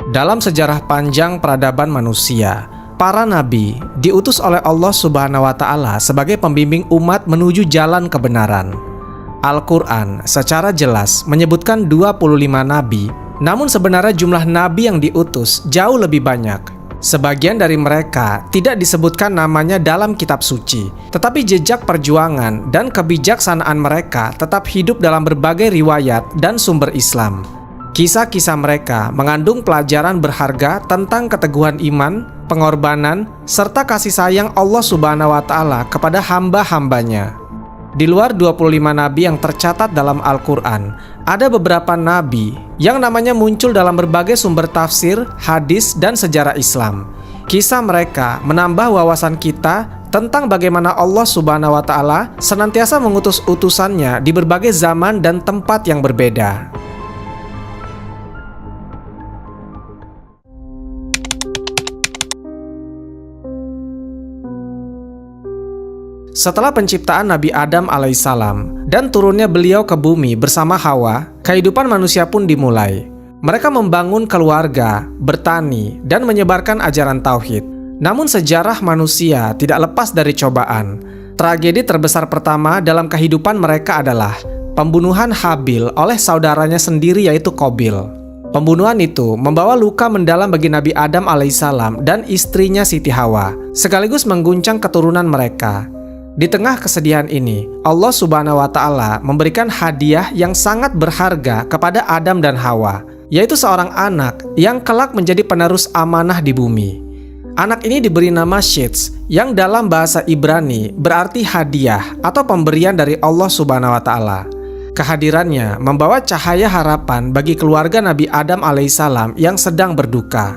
Dalam sejarah panjang peradaban manusia, para nabi diutus oleh Allah Subhanahu wa Ta'ala sebagai pembimbing umat menuju jalan kebenaran. Al-Quran secara jelas menyebutkan 25 nabi, namun sebenarnya jumlah nabi yang diutus jauh lebih banyak. Sebagian dari mereka tidak disebutkan namanya dalam kitab suci, tetapi jejak perjuangan dan kebijaksanaan mereka tetap hidup dalam berbagai riwayat dan sumber Islam. Kisah-kisah mereka mengandung pelajaran berharga tentang keteguhan iman, pengorbanan, serta kasih sayang Allah Subhanahu wa Ta'ala kepada hamba-hambanya. Di luar 25 nabi yang tercatat dalam Al-Quran, ada beberapa nabi yang namanya muncul dalam berbagai sumber tafsir, hadis, dan sejarah Islam. Kisah mereka menambah wawasan kita tentang bagaimana Allah Subhanahu wa Ta'ala senantiasa mengutus utusannya di berbagai zaman dan tempat yang berbeda. Setelah penciptaan Nabi Adam alaihissalam dan turunnya beliau ke bumi bersama Hawa, kehidupan manusia pun dimulai. Mereka membangun keluarga, bertani, dan menyebarkan ajaran tauhid. Namun sejarah manusia tidak lepas dari cobaan. Tragedi terbesar pertama dalam kehidupan mereka adalah pembunuhan Habil oleh saudaranya sendiri yaitu Qabil. Pembunuhan itu membawa luka mendalam bagi Nabi Adam alaihissalam dan istrinya Siti Hawa, sekaligus mengguncang keturunan mereka. Di tengah kesedihan ini, Allah Subhanahu wa Ta'ala memberikan hadiah yang sangat berharga kepada Adam dan Hawa, yaitu seorang anak yang kelak menjadi penerus amanah di bumi. Anak ini diberi nama Shits, yang dalam bahasa Ibrani berarti hadiah atau pemberian dari Allah Subhanahu wa Ta'ala. Kehadirannya membawa cahaya harapan bagi keluarga Nabi Adam alaihissalam yang sedang berduka.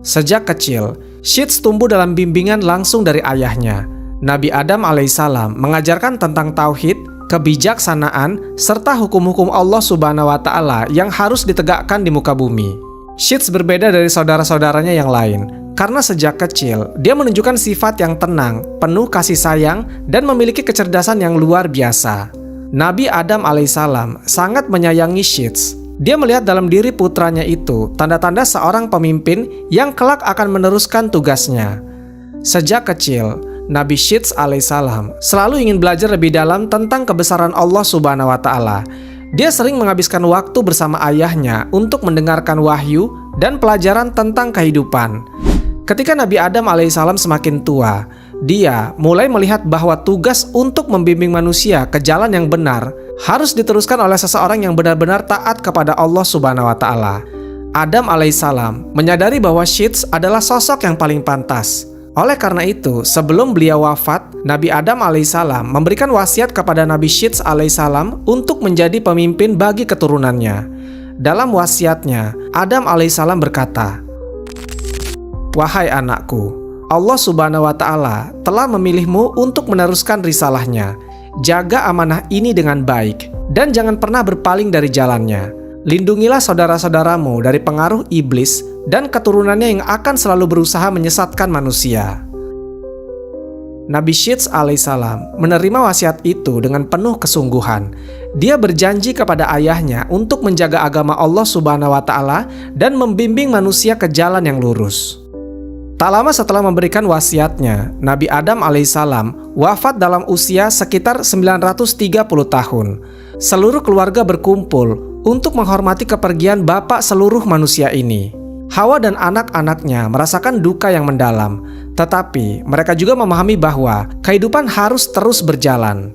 Sejak kecil, Shits tumbuh dalam bimbingan langsung dari ayahnya. Nabi Adam alaihissalam mengajarkan tentang tauhid, kebijaksanaan, serta hukum-hukum Allah Subhanahu wa Ta'ala yang harus ditegakkan di muka bumi. Shits berbeda dari saudara-saudaranya yang lain, karena sejak kecil dia menunjukkan sifat yang tenang, penuh kasih sayang, dan memiliki kecerdasan yang luar biasa. Nabi Adam alaihissalam sangat menyayangi Shits. Dia melihat dalam diri putranya itu tanda-tanda seorang pemimpin yang kelak akan meneruskan tugasnya. Sejak kecil, Nabi Shits alaihissalam selalu ingin belajar lebih dalam tentang kebesaran Allah Subhanahu wa Ta'ala. Dia sering menghabiskan waktu bersama ayahnya untuk mendengarkan wahyu dan pelajaran tentang kehidupan. Ketika Nabi Adam alaihissalam semakin tua, dia mulai melihat bahwa tugas untuk membimbing manusia ke jalan yang benar harus diteruskan oleh seseorang yang benar-benar taat kepada Allah Subhanahu wa Ta'ala. Adam alaihissalam menyadari bahwa Shits adalah sosok yang paling pantas. Oleh karena itu, sebelum beliau wafat, Nabi Adam alaihissalam memberikan wasiat kepada Nabi Shits alaihissalam untuk menjadi pemimpin bagi keturunannya. Dalam wasiatnya, Adam alaihissalam berkata, "Wahai anakku, Allah Subhanahu wa Ta'ala telah memilihmu untuk meneruskan risalahnya. Jaga amanah ini dengan baik, dan jangan pernah berpaling dari jalannya. Lindungilah saudara-saudaramu dari pengaruh iblis dan keturunannya yang akan selalu berusaha menyesatkan manusia." Nabi Shits alaihissalam menerima wasiat itu dengan penuh kesungguhan. Dia berjanji kepada ayahnya untuk menjaga agama Allah Subhanahu wa Ta'ala dan membimbing manusia ke jalan yang lurus. Tak lama setelah memberikan wasiatnya, Nabi Adam alaihissalam wafat dalam usia sekitar 930 tahun. Seluruh keluarga berkumpul untuk menghormati kepergian bapak seluruh manusia ini. Hawa dan anak-anaknya merasakan duka yang mendalam, tetapi mereka juga memahami bahwa kehidupan harus terus berjalan.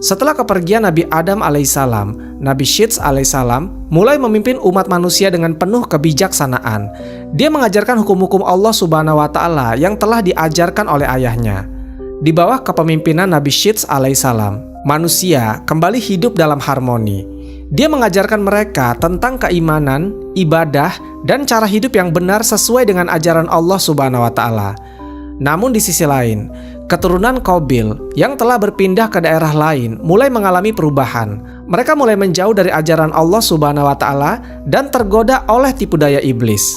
Setelah kepergian Nabi Adam alaihissalam, Nabi Shits alaihissalam mulai memimpin umat manusia dengan penuh kebijaksanaan. Dia mengajarkan hukum-hukum Allah Subhanahu wa Ta'ala yang telah diajarkan oleh ayahnya. Di bawah kepemimpinan Nabi Shits alaihissalam, manusia kembali hidup dalam harmoni. Dia mengajarkan mereka tentang keimanan, ibadah, dan cara hidup yang benar sesuai dengan ajaran Allah Subhanahu wa Ta'ala. Namun di sisi lain, keturunan Qabil yang telah berpindah ke daerah lain mulai mengalami perubahan. Mereka mulai menjauh dari ajaran Allah Subhanahu wa Ta'ala dan tergoda oleh tipu daya iblis.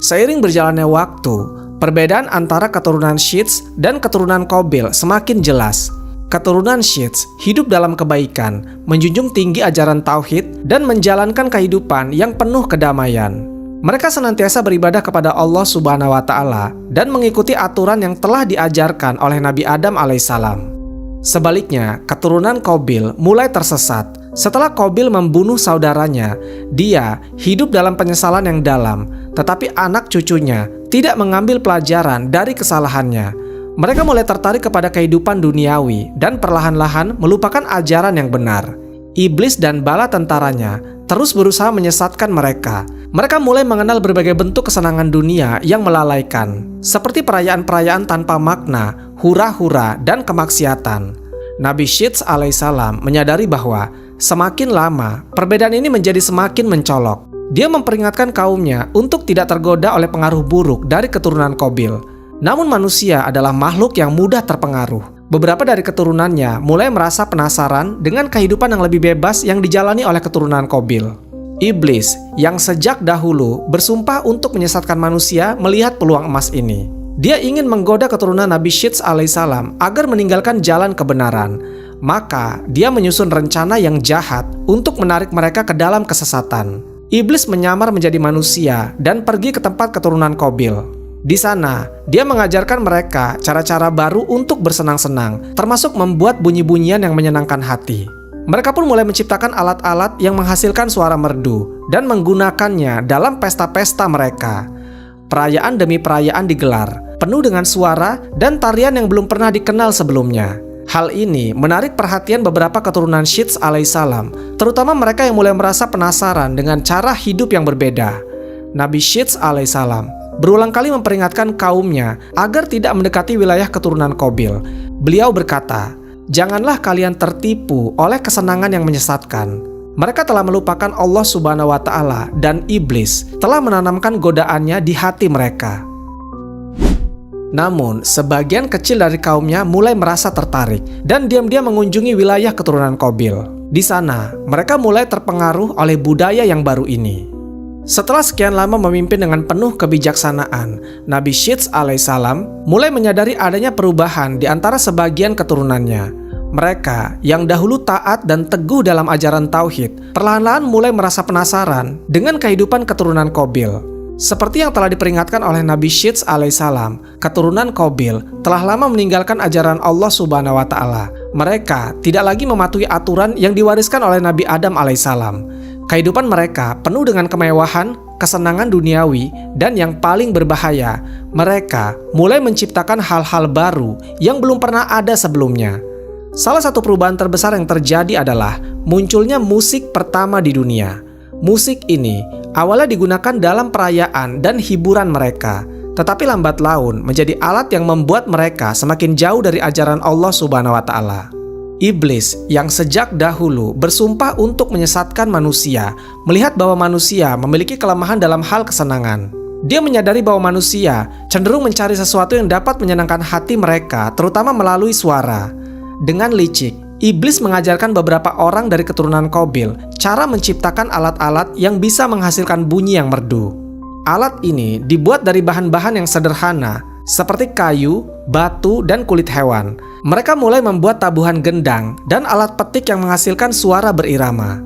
Seiring berjalannya waktu, perbedaan antara keturunan Shits dan keturunan Qabil semakin jelas. keturunan Shits hidup dalam kebaikan, menjunjung tinggi ajaran tauhid, dan menjalankan kehidupan yang penuh kedamaian. Mereka senantiasa beribadah kepada Allah Subhanahu wa Ta'ala dan mengikuti aturan yang telah diajarkan oleh Nabi Adam alaihissalam. Sebaliknya, keturunan Qabil mulai tersesat. Setelah Qabil membunuh saudaranya, dia hidup dalam penyesalan yang dalam, tetapi anak cucunya tidak mengambil pelajaran dari kesalahannya. Mereka mulai tertarik kepada kehidupan duniawi dan perlahan-lahan melupakan ajaran yang benar. Iblis dan bala tentaranya terus berusaha menyesatkan mereka. Mereka mulai mengenal berbagai bentuk kesenangan dunia yang melalaikan, seperti perayaan-perayaan tanpa makna, hura-hura, dan kemaksiatan. Nabi Shits alaihissalam menyadari bahwa semakin lama perbedaan ini menjadi semakin mencolok. Dia memperingatkan kaumnya untuk tidak tergoda oleh pengaruh buruk dari keturunan Qabil. Namun manusia adalah makhluk yang mudah terpengaruh. Beberapa dari keturunannya mulai merasa penasaran dengan kehidupan yang lebih bebas yang dijalani oleh keturunan Qabil. Iblis yang sejak dahulu bersumpah untuk menyesatkan manusia melihat peluang emas ini. Dia ingin menggoda keturunan Nabi Shits alaihissalam agar meninggalkan jalan kebenaran. Maka dia menyusun rencana yang jahat untuk menarik mereka ke dalam kesesatan. Iblis menyamar menjadi manusia dan pergi ke tempat keturunan Qabil. Di sana, dia mengajarkan mereka cara-cara baru untuk bersenang-senang, termasuk membuat bunyi-bunyian yang menyenangkan hati. Mereka pun mulai menciptakan alat-alat yang menghasilkan suara merdu dan menggunakannya dalam pesta-pesta mereka. Perayaan demi perayaan digelar, penuh dengan suara dan tarian yang belum pernah dikenal sebelumnya. Hal ini menarik perhatian beberapa keturunan Shits alaihissalam, terutama mereka yang mulai merasa penasaran dengan cara hidup yang berbeda. Nabi Shits alaihissalam berulang kali memperingatkan kaumnya agar tidak mendekati wilayah keturunan Qabil. Beliau berkata, "Janganlah kalian tertipu oleh kesenangan yang menyesatkan. Mereka telah melupakan Allah Subhanahu wa Ta'ala dan iblis telah menanamkan godaannya di hati mereka." Namun, sebagian kecil dari kaumnya mulai merasa tertarik dan diam-diam mengunjungi wilayah keturunan Qabil. Di sana, mereka mulai terpengaruh oleh budaya yang baru ini. Setelah sekian lama memimpin dengan penuh kebijaksanaan, Nabi Shits alaihissalam mulai menyadari adanya perubahan di antara sebagian keturunannya. Mereka yang dahulu taat dan teguh dalam ajaran tauhid, perlahan-lahan mulai merasa penasaran dengan kehidupan keturunan Qabil. Seperti yang telah diperingatkan oleh Nabi Shits alaihissalam, keturunan Qabil telah lama meninggalkan ajaran Allah Subhanahu wa Ta'ala. Mereka tidak lagi mematuhi aturan yang diwariskan oleh Nabi Adam alaihissalam. Kehidupan mereka penuh dengan kemewahan, kesenangan duniawi, dan yang paling berbahaya, mereka mulai menciptakan hal-hal baru yang belum pernah ada sebelumnya. Salah satu perubahan terbesar yang terjadi adalah munculnya musik pertama di dunia. Musik ini awalnya digunakan dalam perayaan dan hiburan mereka, tetapi lambat laun menjadi alat yang membuat mereka semakin jauh dari ajaran Allah Subhanahu wa Ta'ala. Iblis yang sejak dahulu bersumpah untuk menyesatkan manusia, melihat bahwa manusia memiliki kelemahan dalam hal kesenangan. Dia menyadari bahwa manusia cenderung mencari sesuatu yang dapat menyenangkan hati mereka, terutama melalui suara. Dengan licik, Iblis mengajarkan beberapa orang dari keturunan Qabil cara menciptakan alat-alat yang bisa menghasilkan bunyi yang merdu. Alat ini dibuat dari bahan-bahan yang sederhana, seperti kayu, batu, dan kulit hewan. Mereka mulai membuat tabuhan gendang dan alat petik yang menghasilkan suara berirama.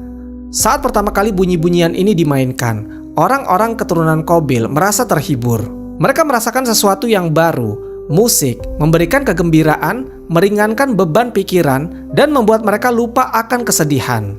Saat pertama kali bunyi-bunyian ini dimainkan, orang-orang keturunan Qabil merasa terhibur. Mereka merasakan sesuatu yang baru. Musik memberikan kegembiraan, meringankan beban pikiran, dan membuat mereka lupa akan kesedihan.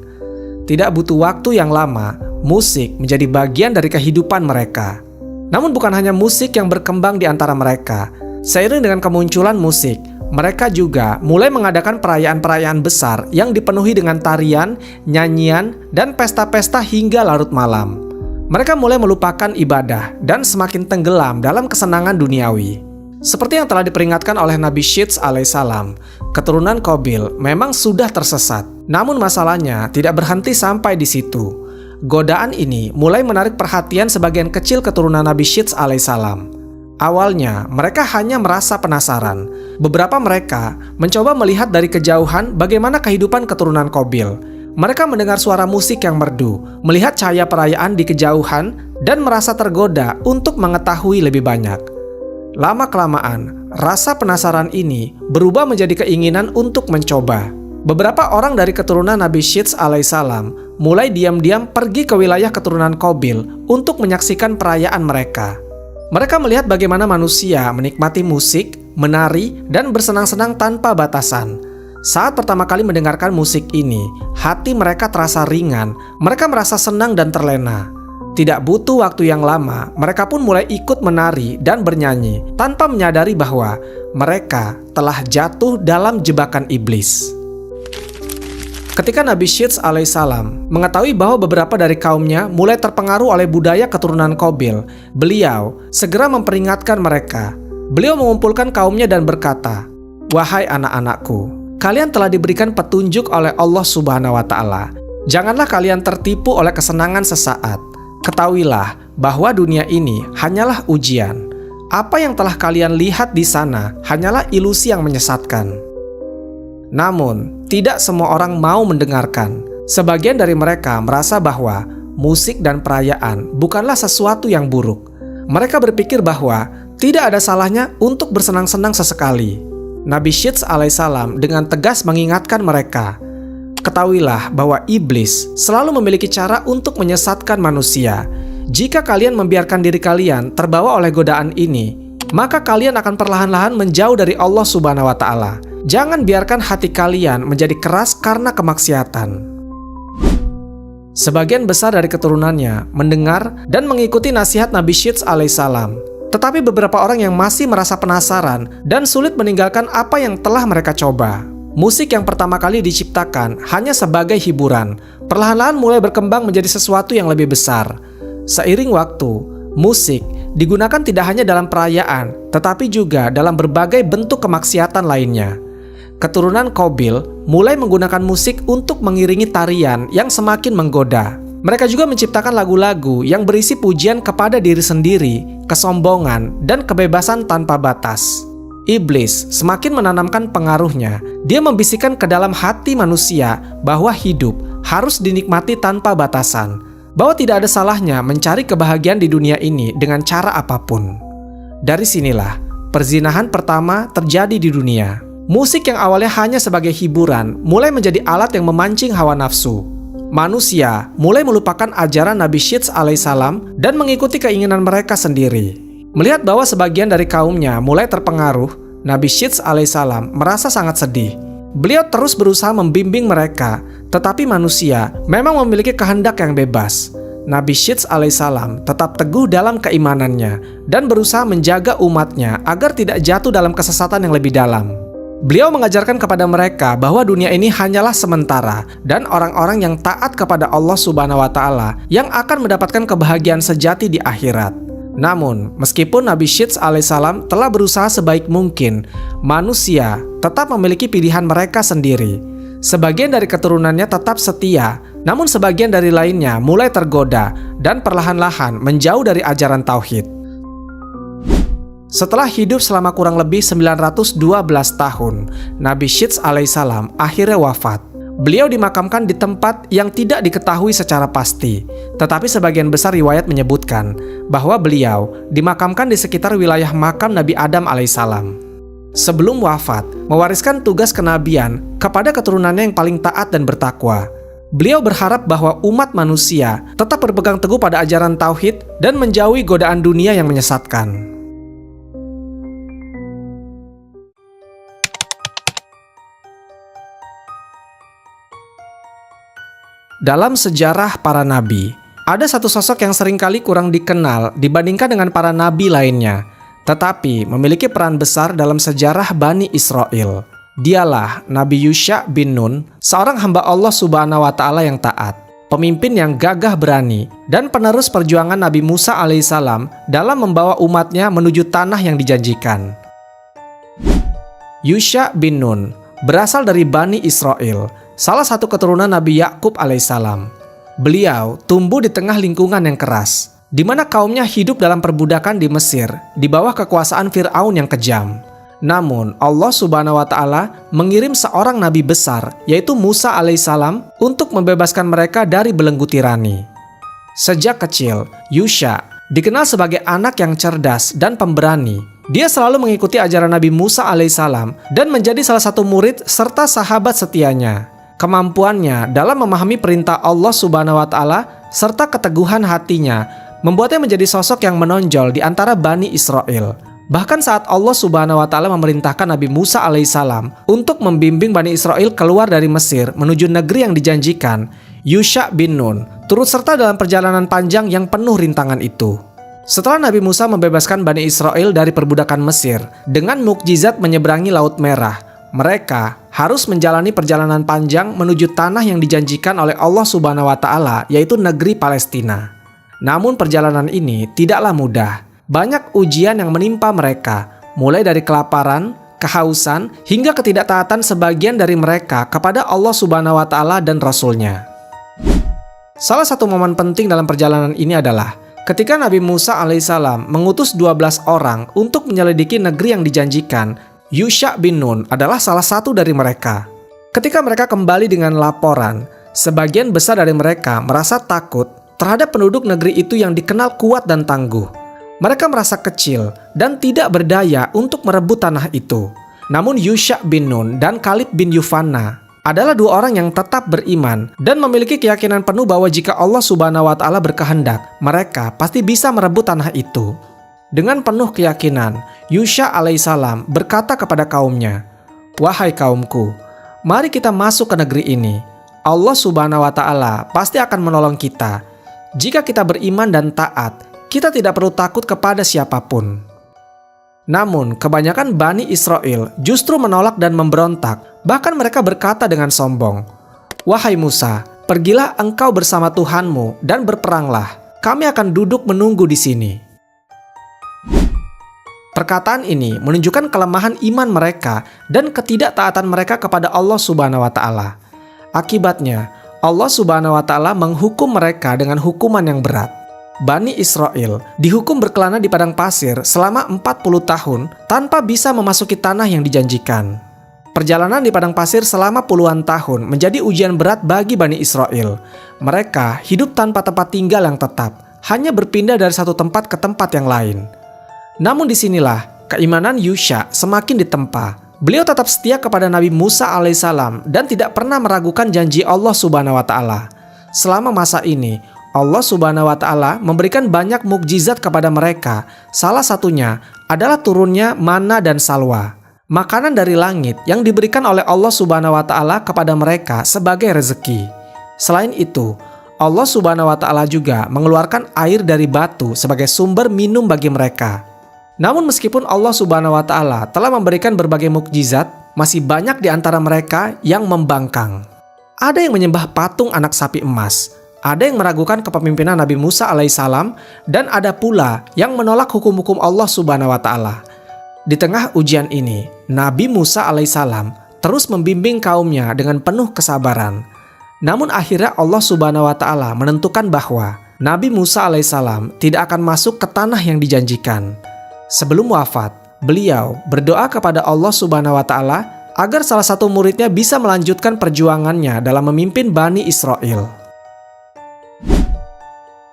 Tidak butuh waktu yang lama, musik menjadi bagian dari kehidupan mereka. Namun bukan hanya musik yang berkembang di antara mereka. Seiring dengan kemunculan musik, mereka juga mulai mengadakan perayaan-perayaan besar yang dipenuhi dengan tarian, nyanyian, dan pesta-pesta hingga larut malam. Mereka mulai melupakan ibadah dan semakin tenggelam dalam kesenangan duniawi. Seperti yang telah diperingatkan oleh Nabi Shits alaihissalam, keturunan Qabil memang sudah tersesat. Namun masalahnya tidak berhenti sampai di situ. Godaan ini mulai menarik perhatian sebagian kecil keturunan Nabi Shits alaihissalam. Awalnya, mereka hanya merasa penasaran. Beberapa mereka mencoba melihat dari kejauhan bagaimana kehidupan keturunan Qabil. Mereka mendengar suara musik yang merdu, melihat cahaya perayaan di kejauhan, dan merasa tergoda untuk mengetahui lebih banyak. Lama-kelamaan, rasa penasaran ini berubah menjadi keinginan untuk mencoba. Beberapa orang dari keturunan Nabi Syits alaihissalam mulai diam-diam pergi ke wilayah keturunan Qabil untuk menyaksikan perayaan mereka. Mereka melihat bagaimana manusia menikmati musik, menari, dan bersenang-senang tanpa batasan. Saat pertama kali mendengarkan musik ini, hati mereka terasa ringan, mereka merasa senang dan terlena. Tidak butuh waktu yang lama, mereka pun mulai ikut menari dan bernyanyi tanpa menyadari bahwa mereka telah jatuh dalam jebakan iblis. Ketika Nabi Syits alaihissalam mengetahui bahwa beberapa dari kaumnya mulai terpengaruh oleh budaya keturunan Qabil, beliau segera memperingatkan mereka. Beliau mengumpulkan kaumnya dan berkata, "Wahai anak-anakku, kalian telah diberikan petunjuk oleh Allah Subhanahu wa Ta'ala. Janganlah kalian tertipu oleh kesenangan sesaat. Ketahuilah bahwa dunia ini hanyalah ujian. Apa yang telah kalian lihat di sana hanyalah ilusi yang menyesatkan." Namun, tidak semua orang mau mendengarkan. Sebagian dari mereka merasa bahwa musik dan perayaan bukanlah sesuatu yang buruk. Mereka berpikir bahwa tidak ada salahnya untuk bersenang-senang sesekali. Nabi Syits alaihissalam dengan tegas mengingatkan mereka, "Ketahuilah bahwa iblis selalu memiliki cara untuk menyesatkan manusia. Jika kalian membiarkan diri kalian terbawa oleh godaan ini, maka kalian akan perlahan-lahan menjauh dari Allah Subhanahu wa Ta'ala. Jangan biarkan hati kalian menjadi keras karena kemaksiatan." Sebagian besar dari keturunannya mendengar dan mengikuti nasihat Nabi Syits alaihissalam. Tetapi beberapa orang yang masih merasa penasaran dan sulit meninggalkan apa yang telah mereka coba. Musik yang pertama kali diciptakan hanya sebagai hiburan, perlahan-lahan mulai berkembang menjadi sesuatu yang lebih besar. Seiring waktu, musik digunakan tidak hanya dalam perayaan, tetapi juga dalam berbagai bentuk kemaksiatan lainnya. Keturunan Qabil mulai menggunakan musik untuk mengiringi tarian yang semakin menggoda. Mereka juga menciptakan lagu-lagu yang berisi pujian kepada diri sendiri, kesombongan, dan kebebasan tanpa batas. Iblis semakin menanamkan pengaruhnya. Dia membisikkan ke dalam hati manusia bahwa hidup harus dinikmati tanpa batasan, bahwa tidak ada salahnya mencari kebahagiaan di dunia ini dengan cara apapun. Dari sinilah perzinahan pertama terjadi di dunia. Musik yang awalnya hanya sebagai hiburan mulai menjadi alat yang memancing hawa nafsu. Manusia mulai melupakan ajaran Nabi Syits alaihissalam dan mengikuti keinginan mereka sendiri. Melihat bahwa sebagian dari kaumnya mulai terpengaruh, Nabi Syits alaihissalam merasa sangat sedih. Beliau terus berusaha membimbing mereka, tetapi manusia memang memiliki kehendak yang bebas. Nabi Syits alaihissalam tetap teguh dalam keimanannya dan berusaha menjaga umatnya agar tidak jatuh dalam kesesatan yang lebih dalam. Beliau mengajarkan kepada mereka bahwa dunia ini hanyalah sementara dan orang-orang yang taat kepada Allah Subhanahu wa Ta'ala yang akan mendapatkan kebahagiaan sejati di akhirat. Namun, meskipun Nabi Syits alaihissalam telah berusaha sebaik mungkin, manusia tetap memiliki pilihan mereka sendiri. Sebagian dari keturunannya tetap setia, namun sebagian dari lainnya mulai tergoda dan perlahan-lahan menjauh dari ajaran tauhid. Setelah hidup selama kurang lebih 912 tahun, Nabi Syits alaihissalam akhirnya wafat. Beliau dimakamkan di tempat yang tidak diketahui secara pasti, tetapi sebagian besar riwayat menyebutkan bahwa beliau dimakamkan di sekitar wilayah makam Nabi Adam alaihissalam. Sebelum wafat, mewariskan tugas kenabian kepada keturunannya yang paling taat dan bertakwa. Beliau berharap bahwa umat manusia tetap berpegang teguh pada ajaran tauhid dan menjauhi godaan dunia yang menyesatkan. Dalam sejarah para nabi, ada satu sosok yang seringkali kurang dikenal dibandingkan dengan para nabi lainnya, tetapi memiliki peran besar dalam sejarah Bani Israel. Dialah Nabi Yusha bin Nun, seorang hamba Allah Subhanahu wa Ta'ala yang taat, pemimpin yang gagah berani, dan penerus perjuangan Nabi Musa alaihissalam dalam membawa umatnya menuju tanah yang dijanjikan. Yusha bin Nun berasal dari Bani Israel, salah satu keturunan Nabi Yakub alaihissalam. Beliau tumbuh di tengah lingkungan yang keras, di mana kaumnya hidup dalam perbudakan di Mesir, di bawah kekuasaan Fir'aun yang kejam. Namun, Allah Subhanahu wa Ta'ala mengirim seorang nabi besar, yaitu Musa alaihissalam, untuk membebaskan mereka dari belenggu tirani. Sejak kecil, Yusha dikenal sebagai anak yang cerdas dan pemberani. Dia selalu mengikuti ajaran Nabi Musa alaihissalam dan menjadi salah satu murid serta sahabat setianya. Kemampuannya dalam memahami perintah Allah Subhanahu wa Ta'ala serta keteguhan hatinya membuatnya menjadi sosok yang menonjol di antara Bani Israel. Bahkan saat Allah Subhanahu wa Ta'ala memerintahkan Nabi Musa alaihissalam untuk membimbing Bani Israel keluar dari Mesir menuju negeri yang dijanjikan, Yusha bin Nun turut serta dalam perjalanan panjang yang penuh rintangan itu. Setelah Nabi Musa membebaskan Bani Israel dari perbudakan Mesir dengan mukjizat menyeberangi Laut Merah, mereka harus menjalani perjalanan panjang menuju tanah yang dijanjikan oleh Allah Subhanahu wa Ta'ala, yaitu negeri Palestina. Namun perjalanan ini tidaklah mudah. Banyak ujian yang menimpa mereka, mulai dari kelaparan, kehausan, hingga ketidaktaatan sebagian dari mereka kepada Allah Subhanahu wa Ta'ala dan Rasul-Nya. Salah satu momen penting dalam perjalanan ini adalah ketika Nabi Musa alaihissalam mengutus 12 orang untuk menyelidiki negeri yang dijanjikan. Yusha bin Nun adalah salah satu dari mereka. Ketika mereka kembali dengan laporan, sebagian besar dari mereka merasa takut terhadap penduduk negeri itu yang dikenal kuat dan tangguh. Mereka merasa kecil dan tidak berdaya untuk merebut tanah itu. Namun Yusha bin Nun dan Kalib bin Yufanna adalah dua orang yang tetap beriman dan memiliki keyakinan penuh bahwa jika Allah Subhanahu wa Ta'ala berkehendak, mereka pasti bisa merebut tanah itu. Dengan penuh keyakinan, Yusha alaihissalam berkata kepada kaumnya, "Wahai kaumku, mari kita masuk ke negeri ini. Allah Subhanahu wa Ta'ala pasti akan menolong kita. Jika kita beriman dan taat, kita tidak perlu takut kepada siapapun." Namun, kebanyakan Bani Israel justru menolak dan memberontak. Bahkan mereka berkata dengan sombong, "Wahai Musa, pergilah engkau bersama Tuhanmu dan berperanglah. Kami akan duduk menunggu di sini." Perkataan ini menunjukkan kelemahan iman mereka dan ketidaktaatan mereka kepada Allah Subhanahu wa Ta'ala. Akibatnya, Allah Subhanahu wa Ta'ala menghukum mereka dengan hukuman yang berat. Bani Israel dihukum berkelana di padang pasir selama 40 tahun tanpa bisa memasuki tanah yang dijanjikan. Perjalanan di padang pasir selama puluhan tahun menjadi ujian berat bagi Bani Israel. Mereka hidup tanpa tempat tinggal yang tetap, hanya berpindah dari satu tempat ke tempat yang lain. Namun disinilah keimanan Yusha semakin ditempa. Beliau tetap setia kepada Nabi Musa alaihissalam dan tidak pernah meragukan janji Allah Subhanahu wa Ta'ala. Selama masa ini, Allah Subhanahu wa Ta'ala memberikan banyak mukjizat kepada mereka. Salah satunya adalah turunnya mana dan salwa, makanan dari langit yang diberikan oleh Allah Subhanahu wa Ta'ala kepada mereka sebagai rezeki. Selain itu, Allah Subhanahu wa Ta'ala juga mengeluarkan air dari batu sebagai sumber minum bagi mereka. Namun meskipun Allah Subhanahu wa Ta'ala telah memberikan berbagai mukjizat, masih banyak di antara mereka yang membangkang. Ada yang menyembah patung anak sapi emas, ada yang meragukan kepemimpinan Nabi Musa alaihissalam, dan ada pula yang menolak hukum-hukum Allah Subhanahu wa Ta'ala. Di tengah ujian ini, Nabi Musa alaihissalam terus membimbing kaumnya dengan penuh kesabaran. Namun akhirnya Allah Subhanahu wa Ta'ala menentukan bahwa Nabi Musa alaihissalam tidak akan masuk ke tanah yang dijanjikan. Sebelum wafat, beliau berdoa kepada Allah Subhanahu wa Ta'ala agar salah satu muridnya bisa melanjutkan perjuangannya dalam memimpin Bani Israel.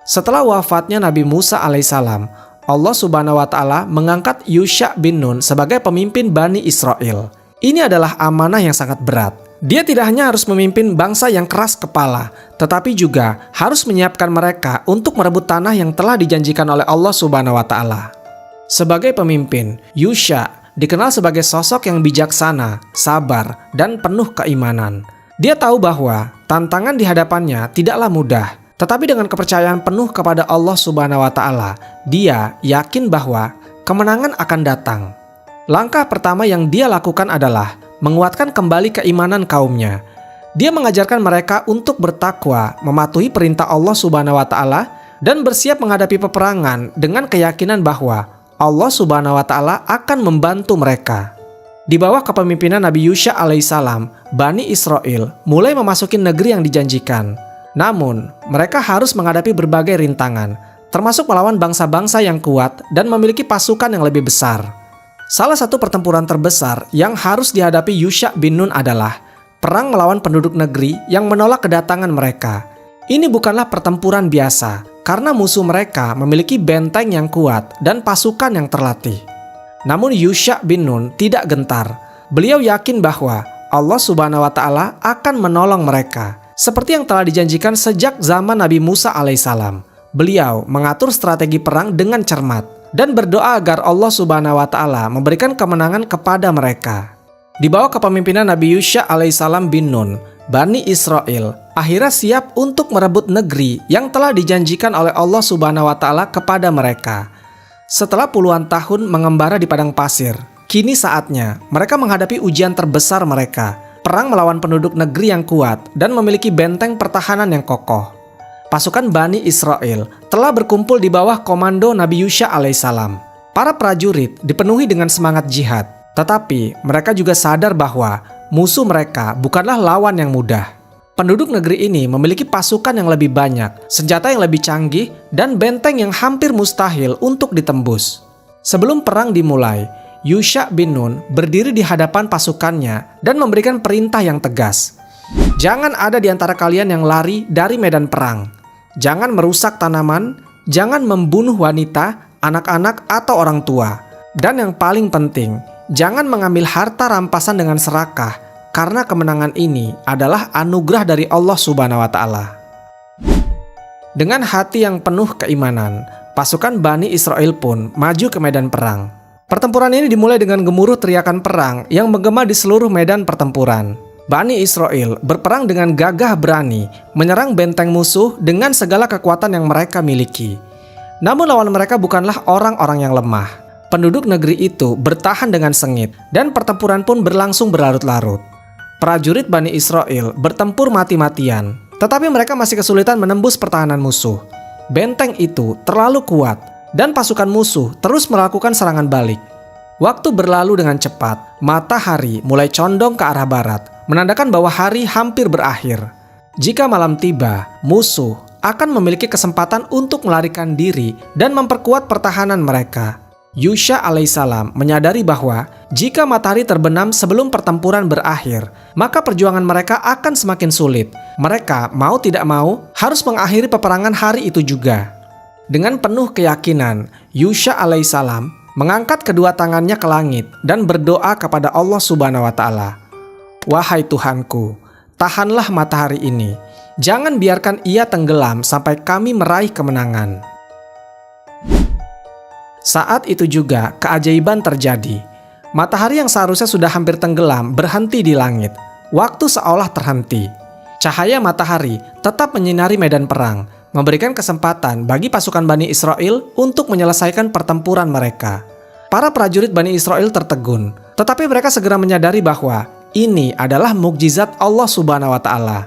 Setelah wafatnya Nabi Musa alaihissalam, Allah Subhanahu wa Ta'ala mengangkat Yusha bin Nun sebagai pemimpin Bani Israel. Ini adalah amanah yang sangat berat. Dia tidak hanya harus memimpin bangsa yang keras kepala, tetapi juga harus menyiapkan mereka untuk merebut tanah yang telah dijanjikan oleh Allah Subhanahu wa Ta'ala. Sebagai pemimpin, Yusha dikenal sebagai sosok yang bijaksana, sabar, dan penuh keimanan. Dia tahu bahwa tantangan di hadapannya tidaklah mudah, tetapi dengan kepercayaan penuh kepada Allah Subhanahu wa Ta'ala, dia yakin bahwa kemenangan akan datang. Langkah pertama yang dia lakukan adalah menguatkan kembali keimanan kaumnya. Dia mengajarkan mereka untuk bertakwa, mematuhi perintah Allah Subhanahu wa Ta'ala, dan bersiap menghadapi peperangan dengan keyakinan bahwa Allah Subhanahu wa Ta'ala akan membantu mereka. Di bawah kepemimpinan Nabi Yusha alaihissalam, Bani Israel mulai memasuki negeri yang dijanjikan. Namun, mereka harus menghadapi berbagai rintangan, termasuk melawan bangsa-bangsa yang kuat dan memiliki pasukan yang lebih besar. Salah satu pertempuran terbesar yang harus dihadapi Yusha bin Nun adalah perang melawan penduduk negeri yang menolak kedatangan mereka. Ini bukanlah pertempuran biasa, karena musuh mereka memiliki benteng yang kuat dan pasukan yang terlatih. Namun Yusha bin Nun tidak gentar. Beliau yakin bahwa Allah Subhanahu wa Ta'ala akan menolong mereka, seperti yang telah dijanjikan sejak zaman Nabi Musa alaihissalam. Beliau mengatur strategi perang dengan cermat dan berdoa agar Allah Subhanahu wa Ta'ala memberikan kemenangan kepada mereka. Di bawah kepemimpinan Nabi Yusha alaihissalam bin Nun, Bani Israel akhirnya siap untuk merebut negeri yang telah dijanjikan oleh Allah Subhanahu wa Ta'ala kepada mereka. Setelah puluhan tahun mengembara di padang pasir, kini saatnya mereka menghadapi ujian terbesar mereka, perang melawan penduduk negeri yang kuat dan memiliki benteng pertahanan yang kokoh. Pasukan Bani Israel telah berkumpul di bawah komando Nabi Yusha alaihissalam. Para prajurit dipenuhi dengan semangat jihad, tetapi mereka juga sadar bahwa musuh mereka bukanlah lawan yang mudah. Penduduk negeri ini memiliki pasukan yang lebih banyak, senjata yang lebih canggih, dan benteng yang hampir mustahil untuk ditembus. Sebelum perang dimulai, Yusha bin Nun berdiri di hadapan pasukannya dan memberikan perintah yang tegas. Jangan ada di antara kalian yang lari dari medan perang. Jangan merusak tanaman, jangan membunuh wanita, anak-anak, atau orang tua. Dan yang paling penting, jangan mengambil harta rampasan dengan serakah, karena kemenangan ini adalah anugerah dari Allah Subhanahu wa Ta'ala. Dengan hati yang penuh keimanan, pasukan Bani Israel pun maju ke medan perang. Pertempuran ini dimulai dengan gemuruh teriakan perang yang menggema di seluruh medan pertempuran. Bani Israel berperang dengan gagah berani, menyerang benteng musuh dengan segala kekuatan yang mereka miliki. Namun lawan mereka bukanlah orang-orang yang lemah. Penduduk negeri itu bertahan dengan sengit, dan pertempuran pun berlangsung berlarut-larut. Prajurit Bani Israel bertempur mati-matian, tetapi mereka masih kesulitan menembus pertahanan musuh. Benteng itu terlalu kuat, dan pasukan musuh terus melakukan serangan balik. Waktu berlalu dengan cepat, matahari mulai condong ke arah barat, menandakan bahwa hari hampir berakhir. Jika malam tiba, musuh akan memiliki kesempatan untuk melarikan diri dan memperkuat pertahanan mereka. Yusha alaihissalam menyadari bahwa jika matahari terbenam sebelum pertempuran berakhir, maka perjuangan mereka akan semakin sulit. Mereka mau tidak mau harus mengakhiri peperangan hari itu juga. Dengan penuh keyakinan, Yusha alaihissalam mengangkat kedua tangannya ke langit dan berdoa kepada Allah Subhanahu wa Ta'ala. Wahai Tuhanku, tahanlah matahari ini. Jangan biarkan ia tenggelam sampai kami meraih kemenangan. Saat itu juga keajaiban terjadi. Matahari yang seharusnya sudah hampir tenggelam berhenti di langit. Waktu seolah terhenti. Cahaya matahari tetap menyinari medan perang, memberikan kesempatan bagi pasukan Bani Israel untuk menyelesaikan pertempuran mereka. Para prajurit Bani Israel tertegun, tetapi mereka segera menyadari bahwa ini adalah mukjizat Allah Subhanahu wa Ta'ala.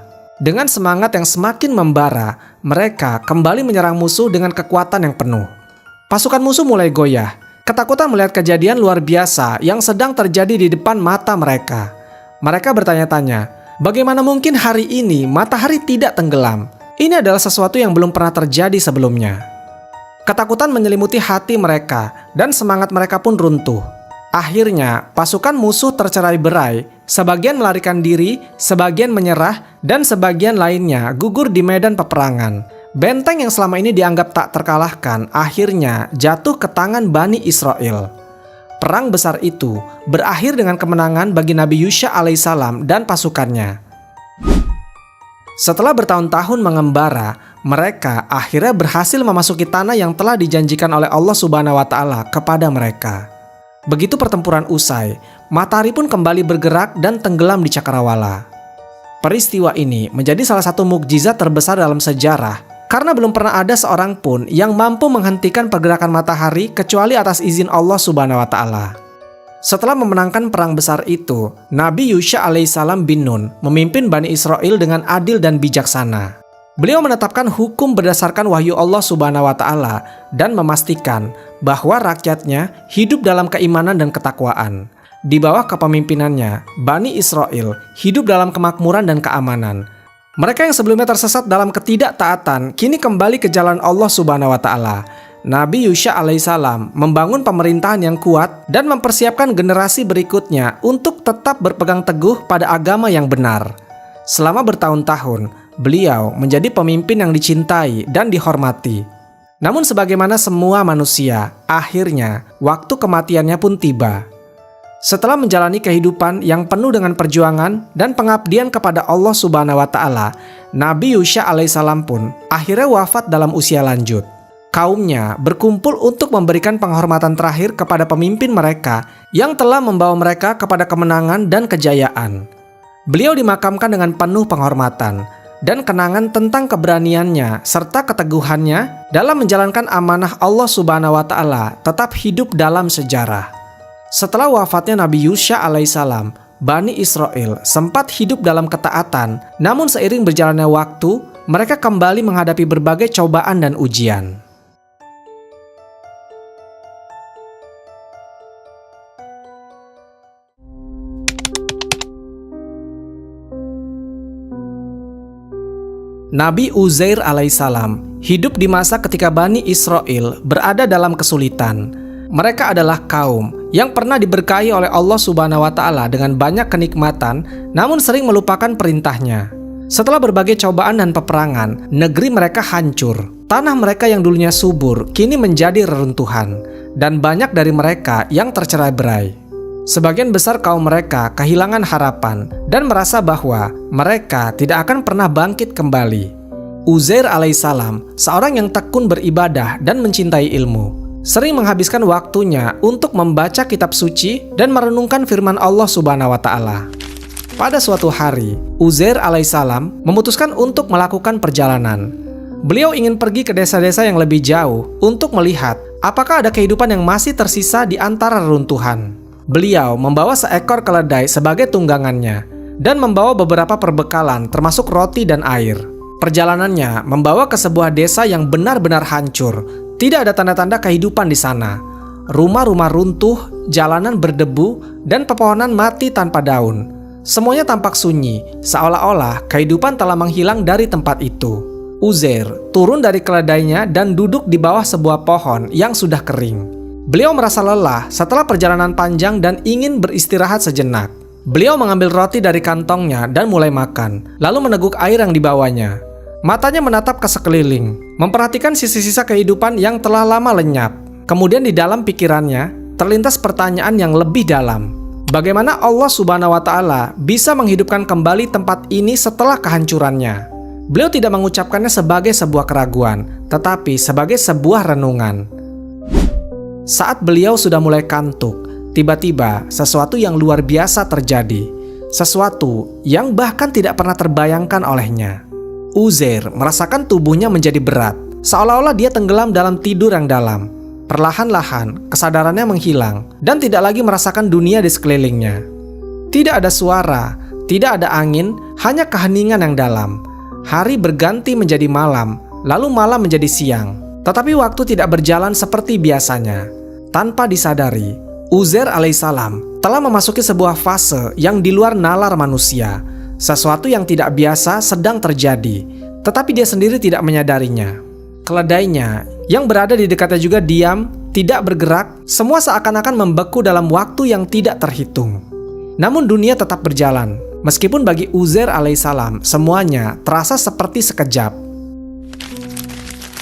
Dengan semangat yang semakin membara, mereka kembali menyerang musuh dengan kekuatan yang penuh. Pasukan musuh mulai goyah, ketakutan melihat kejadian luar biasa yang sedang terjadi di depan mata mereka. Mereka bertanya-tanya, bagaimana mungkin hari ini matahari tidak tenggelam? Ini adalah sesuatu yang belum pernah terjadi sebelumnya. Ketakutan menyelimuti hati mereka, dan semangat mereka pun runtuh. Akhirnya, pasukan musuh tercerai-berai, sebagian melarikan diri, sebagian menyerah, dan sebagian lainnya gugur di medan peperangan. Benteng yang selama ini dianggap tak terkalahkan akhirnya jatuh ke tangan Bani Israel. Perang besar itu berakhir dengan kemenangan bagi Nabi Yusha alaihissalam dan pasukannya. Setelah bertahun-tahun mengembara, mereka akhirnya berhasil memasuki tanah yang telah dijanjikan oleh Allah Subhanahu wa Ta'ala kepada mereka. Begitu pertempuran usai, matahari pun kembali bergerak dan tenggelam di cakrawala. Peristiwa ini menjadi salah satu mukjizat terbesar dalam sejarah, karena belum pernah ada seorang pun yang mampu menghentikan pergerakan matahari kecuali atas izin Allah Subhanahu wa Ta'ala. Setelah memenangkan perang besar itu, Nabi Yusha alaihissalam bin Nun memimpin Bani Israel dengan adil dan bijaksana. Beliau menetapkan hukum berdasarkan wahyu Allah Subhanahu wa Ta'ala dan memastikan bahwa rakyatnya hidup dalam keimanan dan ketakwaan. Di bawah kepemimpinannya, Bani Israel hidup dalam kemakmuran dan keamanan. Mereka yang sebelumnya tersesat dalam ketidaktaatan kini kembali ke jalan Allah Subhanahu wa Ta'ala. Nabi Yusha alaihissalam membangun pemerintahan yang kuat dan mempersiapkan generasi berikutnya untuk tetap berpegang teguh pada agama yang benar. Selama bertahun-tahun, beliau menjadi pemimpin yang dicintai dan dihormati. Namun sebagaimana semua manusia, akhirnya waktu kematiannya pun tiba. Setelah menjalani kehidupan yang penuh dengan perjuangan dan pengabdian kepada Allah Subhanahu wa Ta'ala, Nabi Yusha alaihissalam pun akhirnya wafat dalam usia lanjut. Kaumnya berkumpul untuk memberikan penghormatan terakhir kepada pemimpin mereka yang telah membawa mereka kepada kemenangan dan kejayaan. Beliau dimakamkan dengan penuh penghormatan dan kenangan tentang keberaniannya serta keteguhannya dalam menjalankan amanah Allah Subhanahu wa Ta'ala tetap hidup dalam sejarah. Setelah wafatnya Nabi Yusha alaihissalam, Bani Israel sempat hidup dalam ketaatan, namun seiring berjalannya waktu, mereka kembali menghadapi berbagai cobaan dan ujian. Nabi Uzair alaihissalam hidup di masa ketika Bani Israel berada dalam kesulitan. Mereka adalah kaum yang pernah diberkahi oleh Allah Subhanahu wa Ta'ala dengan banyak kenikmatan, namun sering melupakan perintahnya. Setelah berbagai cobaan dan peperangan, negeri mereka hancur. Tanah mereka yang dulunya subur kini menjadi reruntuhan, dan banyak dari mereka yang tercerai-berai. Sebagian besar kaum mereka kehilangan harapan dan merasa bahwa mereka tidak akan pernah bangkit kembali. Uzair alaihissalam, seorang yang tekun beribadah dan mencintai ilmu, sering menghabiskan waktunya untuk membaca kitab suci dan merenungkan firman Allah Subhanahu wa Ta'ala. Pada suatu hari, Uzair alaihissalam memutuskan untuk melakukan perjalanan. Beliau ingin pergi ke desa-desa yang lebih jauh untuk melihat apakah ada kehidupan yang masih tersisa di antara reruntuhan. Beliau membawa seekor keledai sebagai tunggangannya dan membawa beberapa perbekalan termasuk roti dan air. Perjalanannya membawa ke sebuah desa yang benar-benar hancur. Tidak ada tanda-tanda kehidupan di sana. Rumah-rumah runtuh, jalanan berdebu, dan pepohonan mati tanpa daun. Semuanya tampak sunyi, seolah-olah kehidupan telah menghilang dari tempat itu. Uzair turun dari keledainya dan duduk di bawah sebuah pohon yang sudah kering. Beliau merasa lelah setelah perjalanan panjang dan ingin beristirahat sejenak. Beliau mengambil roti dari kantongnya dan mulai makan, lalu meneguk air yang dibawanya. Matanya menatap ke sekeliling, memperhatikan sisa-sisa kehidupan yang telah lama lenyap. Kemudian di dalam pikirannya terlintas pertanyaan yang lebih dalam. Bagaimana Allah Subhanahu wa Ta'ala bisa menghidupkan kembali tempat ini setelah kehancurannya? Beliau tidak mengucapkannya sebagai sebuah keraguan, tetapi sebagai sebuah renungan. Saat beliau sudah mulai kantuk, tiba-tiba sesuatu yang luar biasa terjadi. Sesuatu yang bahkan tidak pernah terbayangkan olehnya. Uzair merasakan tubuhnya menjadi berat, seolah-olah dia tenggelam dalam tidur yang dalam. Perlahan-lahan, kesadarannya menghilang dan tidak lagi merasakan dunia di sekelilingnya. Tidak ada suara, tidak ada angin, hanya keheningan yang dalam. Hari berganti menjadi malam, lalu malam menjadi siang. Tetapi waktu tidak berjalan seperti biasanya. Tanpa disadari, Uzair alaihissalam telah memasuki sebuah fase yang di luar nalar manusia. Sesuatu yang tidak biasa sedang terjadi, tetapi dia sendiri tidak menyadarinya. Keledainya yang berada di dekatnya juga diam, tidak bergerak, semua seakan-akan membeku dalam waktu yang tidak terhitung. Namun dunia tetap berjalan, meskipun bagi Uzair alaihissalam semuanya terasa seperti sekejap.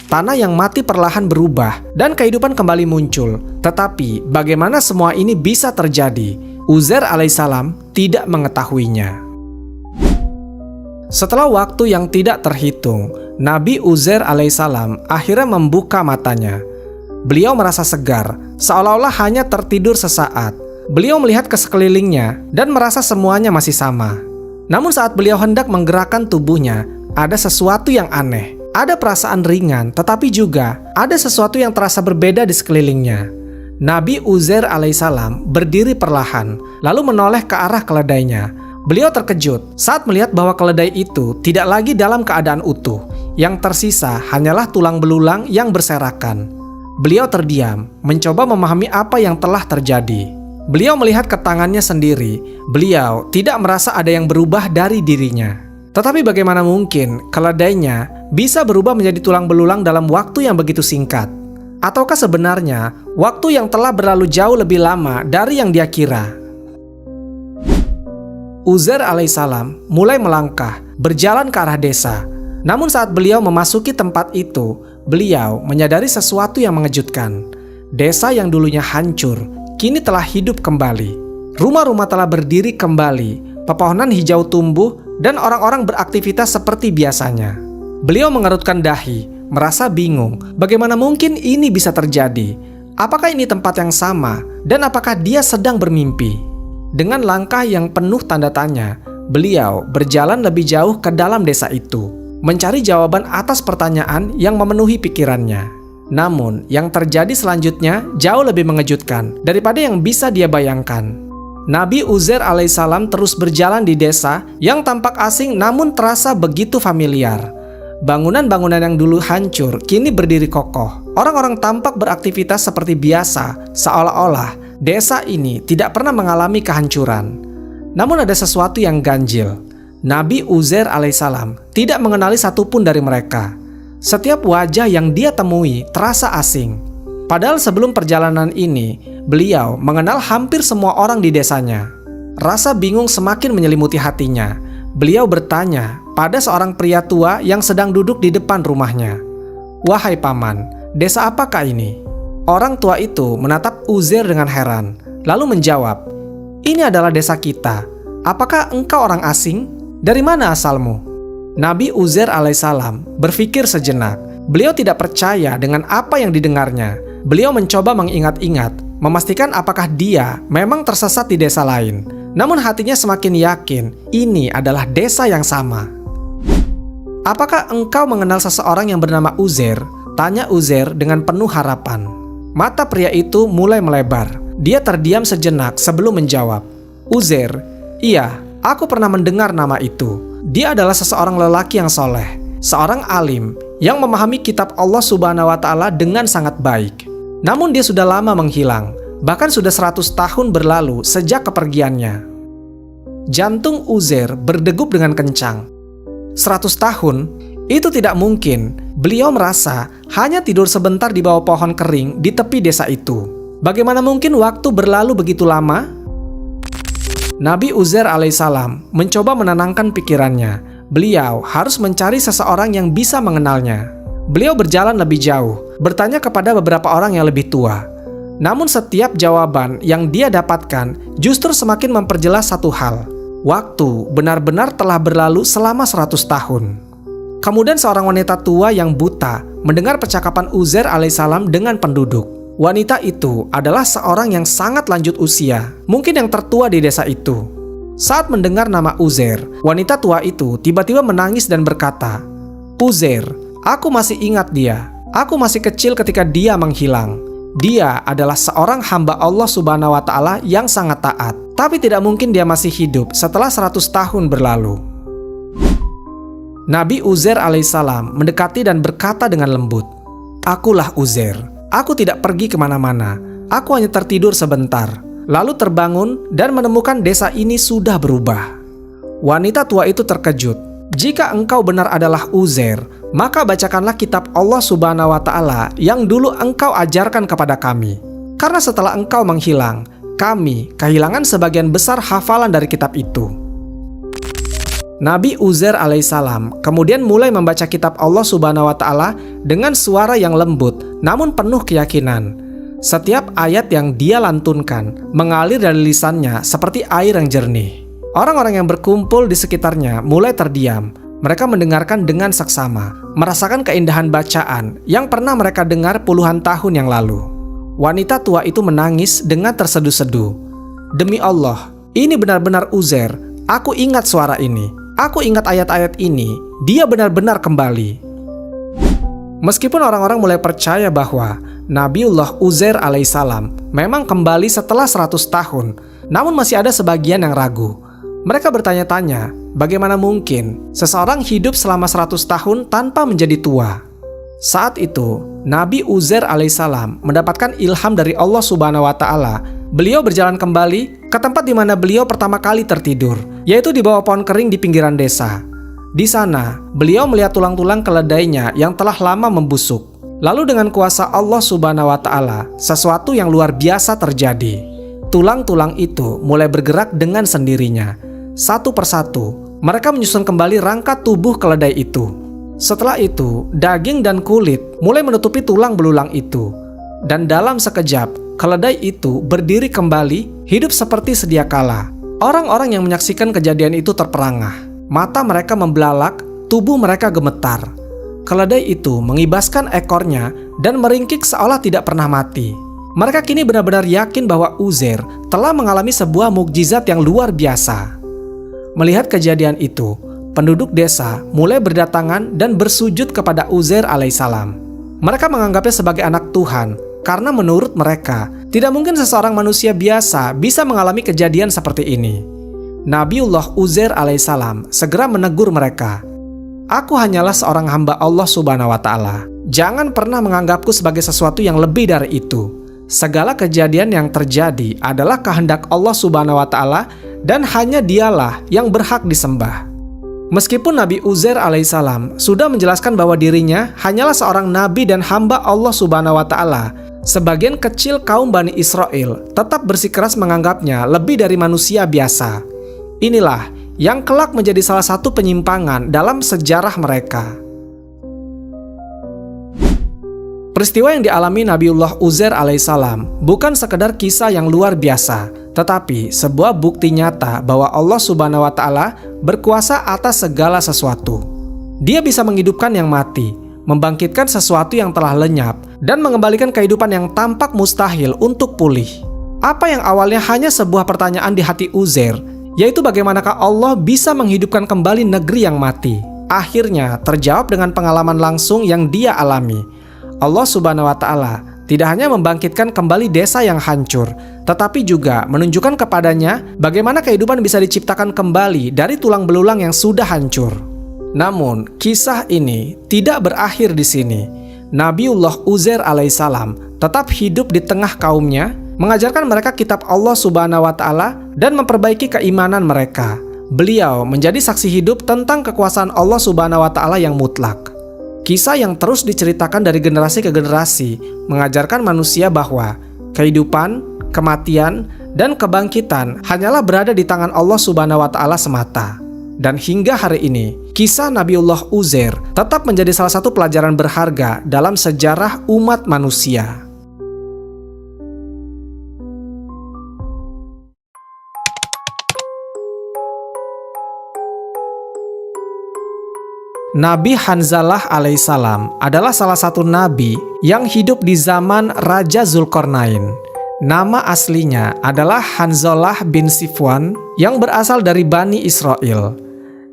Tanah yang mati perlahan berubah dan kehidupan kembali muncul. Tetapi bagaimana semua ini bisa terjadi? Uzair alaihissalam tidak mengetahuinya. Setelah waktu yang tidak terhitung, Nabi Uzair alaihissalam akhirnya membuka matanya. Beliau merasa segar, seolah-olah hanya tertidur sesaat. Beliau melihat ke sekelilingnya dan merasa semuanya masih sama. Namun saat beliau hendak menggerakkan tubuhnya, ada sesuatu yang aneh. Ada perasaan ringan, tetapi juga ada sesuatu yang terasa berbeda di sekelilingnya. Nabi Uzair alaihissalam berdiri perlahan, lalu menoleh ke arah keledainya. Beliau terkejut saat melihat bahwa keledai itu tidak lagi dalam keadaan utuh. Yang tersisa hanyalah tulang belulang yang berserakan. Beliau terdiam, mencoba memahami apa yang telah terjadi. Beliau melihat ke tangannya sendiri. Beliau tidak merasa ada yang berubah dari dirinya. Tetapi bagaimana mungkin keledainya bisa berubah menjadi tulang belulang dalam waktu yang begitu singkat? Ataukah sebenarnya waktu yang telah berlalu jauh lebih lama dari yang dia kira? Uzair alaihissalam mulai melangkah, berjalan ke arah desa. Namun saat beliau memasuki tempat itu, beliau menyadari sesuatu yang mengejutkan. Desa yang dulunya hancur, kini telah hidup kembali. Rumah-rumah telah berdiri kembali, pepohonan hijau tumbuh, dan orang-orang beraktivitas seperti biasanya. Beliau mengerutkan dahi, merasa bingung, bagaimana mungkin ini bisa terjadi? Apakah ini tempat yang sama? Dan apakah dia sedang bermimpi? Dengan langkah yang penuh tanda tanya, beliau berjalan lebih jauh ke dalam desa itu, mencari jawaban atas pertanyaan yang memenuhi pikirannya. Namun, yang terjadi selanjutnya jauh lebih mengejutkan daripada yang bisa dia bayangkan. Nabi Uzair alaihissalam terus berjalan di desa yang tampak asing namun terasa begitu familiar. Bangunan-bangunan yang dulu hancur kini berdiri kokoh. Orang-orang tampak beraktivitas seperti biasa, seolah-olah desa ini tidak pernah mengalami kehancuran. Namun ada sesuatu yang ganjil. Nabi Uzair alaihissalam tidak mengenali satupun dari mereka. Setiap wajah yang dia temui terasa asing. Padahal sebelum perjalanan ini, beliau mengenal hampir semua orang di desanya. Rasa bingung semakin menyelimuti hatinya. Beliau bertanya pada seorang pria tua yang sedang duduk di depan rumahnya. "Wahai paman, desa apakah ini?" Orang tua itu menatap Uzair dengan heran, lalu menjawab, "Ini adalah desa kita. Apakah engkau orang asing? Dari mana asalmu?" Nabi Uzair alaihissalam berpikir sejenak. Beliau tidak percaya dengan apa yang didengarnya. Beliau mencoba mengingat-ingat, memastikan apakah dia memang tersesat di desa lain. Namun hatinya semakin yakin ini adalah desa yang sama. "Apakah engkau mengenal seseorang yang bernama Uzair?" tanya Uzair dengan penuh harapan. Mata pria itu mulai melebar. Dia terdiam sejenak sebelum menjawab, "Uzair, iya, aku pernah mendengar nama itu. Dia adalah seseorang lelaki yang soleh, seorang alim yang memahami kitab Allah Subhanahu wa Ta'ala dengan sangat baik. Namun dia sudah lama menghilang, bahkan sudah 100 tahun berlalu sejak kepergiannya." Jantung Uzair berdegup dengan kencang. 100 tahun? Itu tidak mungkin. Beliau merasa hanya tidur sebentar di bawah pohon kering di tepi desa itu. Bagaimana mungkin waktu berlalu begitu lama? Nabi Uzair alaihissalam mencoba menenangkan pikirannya. Beliau harus mencari seseorang yang bisa mengenalnya. Beliau berjalan lebih jauh, bertanya kepada beberapa orang yang lebih tua. Namun setiap jawaban yang dia dapatkan justru semakin memperjelas satu hal. Waktu benar-benar telah berlalu selama 100 tahun. Kemudian seorang wanita tua yang buta mendengar percakapan Uzair alaihissalam dengan penduduk. Wanita itu adalah seorang yang sangat lanjut usia, mungkin yang tertua di desa itu. Saat mendengar nama Uzair, wanita tua itu tiba-tiba menangis dan berkata, "Uzair, aku masih ingat dia. Aku masih kecil ketika dia menghilang. Dia adalah seorang hamba Allah Subhanahu wa Ta'ala yang sangat taat. Tapi tidak mungkin dia masih hidup setelah 100 tahun berlalu." Nabi Uzair alaihissalam mendekati dan berkata dengan lembut, "Akulah Uzair. Aku tidak pergi kemana-mana. Aku hanya tertidur sebentar, lalu terbangun dan menemukan desa ini sudah berubah." Wanita tua itu terkejut. "Jika engkau benar adalah Uzair, maka bacakanlah kitab Allah Subhanahu wa Ta'ala yang dulu engkau ajarkan kepada kami. Karena setelah engkau menghilang, kami kehilangan sebagian besar hafalan dari kitab itu." Nabi Uzair alaihissalam kemudian mulai membaca kitab Allah Subhanahu wa Ta'ala dengan suara yang lembut namun penuh keyakinan. Setiap ayat yang dia lantunkan mengalir dari lisannya seperti air yang jernih. Orang-orang yang berkumpul di sekitarnya mulai terdiam. Mereka mendengarkan dengan seksama, merasakan keindahan bacaan yang pernah mereka dengar puluhan tahun yang lalu. Wanita tua itu menangis dengan terseduh-seduh. "Demi Allah, ini benar-benar Uzair. Aku ingat suara ini. Aku ingat ayat-ayat ini. Dia benar-benar kembali." Meskipun orang-orang mulai percaya bahwa Nabiullah Uzair alaihissalam memang kembali setelah 100 tahun, namun masih ada sebagian yang ragu. Mereka bertanya-tanya, bagaimana mungkin seseorang hidup selama 100 tahun tanpa menjadi tua? Saat itu, Nabi Uzair alaihissalam mendapatkan ilham dari Allah Subhanahu wa Ta'ala. Beliau berjalan kembali ke tempat di mana beliau pertama kali tertidur, yaitu di bawah pohon kering di pinggiran desa. Di sana, beliau melihat tulang-tulang keledainya yang telah lama membusuk. Lalu dengan kuasa Allah Subhanahu wa Ta'ala, sesuatu yang luar biasa terjadi. Tulang-tulang itu mulai bergerak dengan sendirinya. Satu persatu, mereka menyusun kembali rangka tubuh keledai itu. Setelah itu, daging dan kulit mulai menutupi tulang belulang itu. Dan dalam sekejap, keledai itu berdiri kembali, hidup seperti sedia kala. Orang-orang yang menyaksikan kejadian itu terperangah. Mata mereka membelalak, tubuh mereka gemetar. Keledai itu mengibaskan ekornya dan meringkik seolah tidak pernah mati. Mereka kini benar-benar yakin bahwa Uzair telah mengalami sebuah mukjizat yang luar biasa. Melihat kejadian itu, penduduk desa mulai berdatangan dan bersujud kepada Uzair alaihissalam. Mereka menganggapnya sebagai anak Tuhan karena menurut mereka tidak mungkin seseorang manusia biasa bisa mengalami kejadian seperti ini. Nabiullah Uzair alaihissalam segera menegur mereka. Aku hanyalah seorang hamba Allah subhanahu wa ta'ala. Jangan pernah menganggapku sebagai sesuatu yang lebih dari itu. Segala kejadian yang terjadi adalah kehendak Allah subhanahu wa ta'ala dan hanya dialah yang berhak disembah. Meskipun Nabi Uzair alaihissalam sudah menjelaskan bahwa dirinya hanyalah seorang nabi dan hamba Allah subhanahu wa ta'ala, sebagian kecil kaum Bani Israel tetap bersikeras menganggapnya lebih dari manusia biasa. Inilah yang kelak menjadi salah satu penyimpangan dalam sejarah mereka. Peristiwa yang dialami Nabiullah Uzair alaihissalam bukan sekedar kisah yang luar biasa, tetapi sebuah bukti nyata bahwa Allah subhanahu wa ta'ala berkuasa atas segala sesuatu. Dia bisa menghidupkan yang mati, membangkitkan sesuatu yang telah lenyap, dan mengembalikan kehidupan yang tampak mustahil untuk pulih. Apa yang awalnya hanya sebuah pertanyaan di hati Uzair, yaitu bagaimanakah Allah bisa menghidupkan kembali negeri yang mati, akhirnya terjawab dengan pengalaman langsung yang dia alami. Allah subhanahu wa ta'ala tidak hanya membangkitkan kembali desa yang hancur, tetapi juga menunjukkan kepadanya bagaimana kehidupan bisa diciptakan kembali dari tulang belulang yang sudah hancur. Namun, kisah ini tidak berakhir di sini. Nabiullah Uzair alaihissalam tetap hidup di tengah kaumnya, mengajarkan mereka kitab Allah subhanahu wa ta'ala dan memperbaiki keimanan mereka. Beliau menjadi saksi hidup tentang kekuasaan Allah subhanahu wa ta'ala yang mutlak. Kisah yang terus diceritakan dari generasi ke generasi mengajarkan manusia bahwa kehidupan, kematian, dan kebangkitan hanyalah berada di tangan Allah subhanahu wa ta'ala semata. Dan hingga hari ini, kisah Nabiullah Uzair tetap menjadi salah satu pelajaran berharga dalam sejarah umat manusia. Nabi Hanzalah alaihissalam adalah salah satu nabi yang hidup di zaman Raja Zulkarnain. Nama aslinya adalah Hanzalah bin Sifwan yang berasal dari Bani Israel.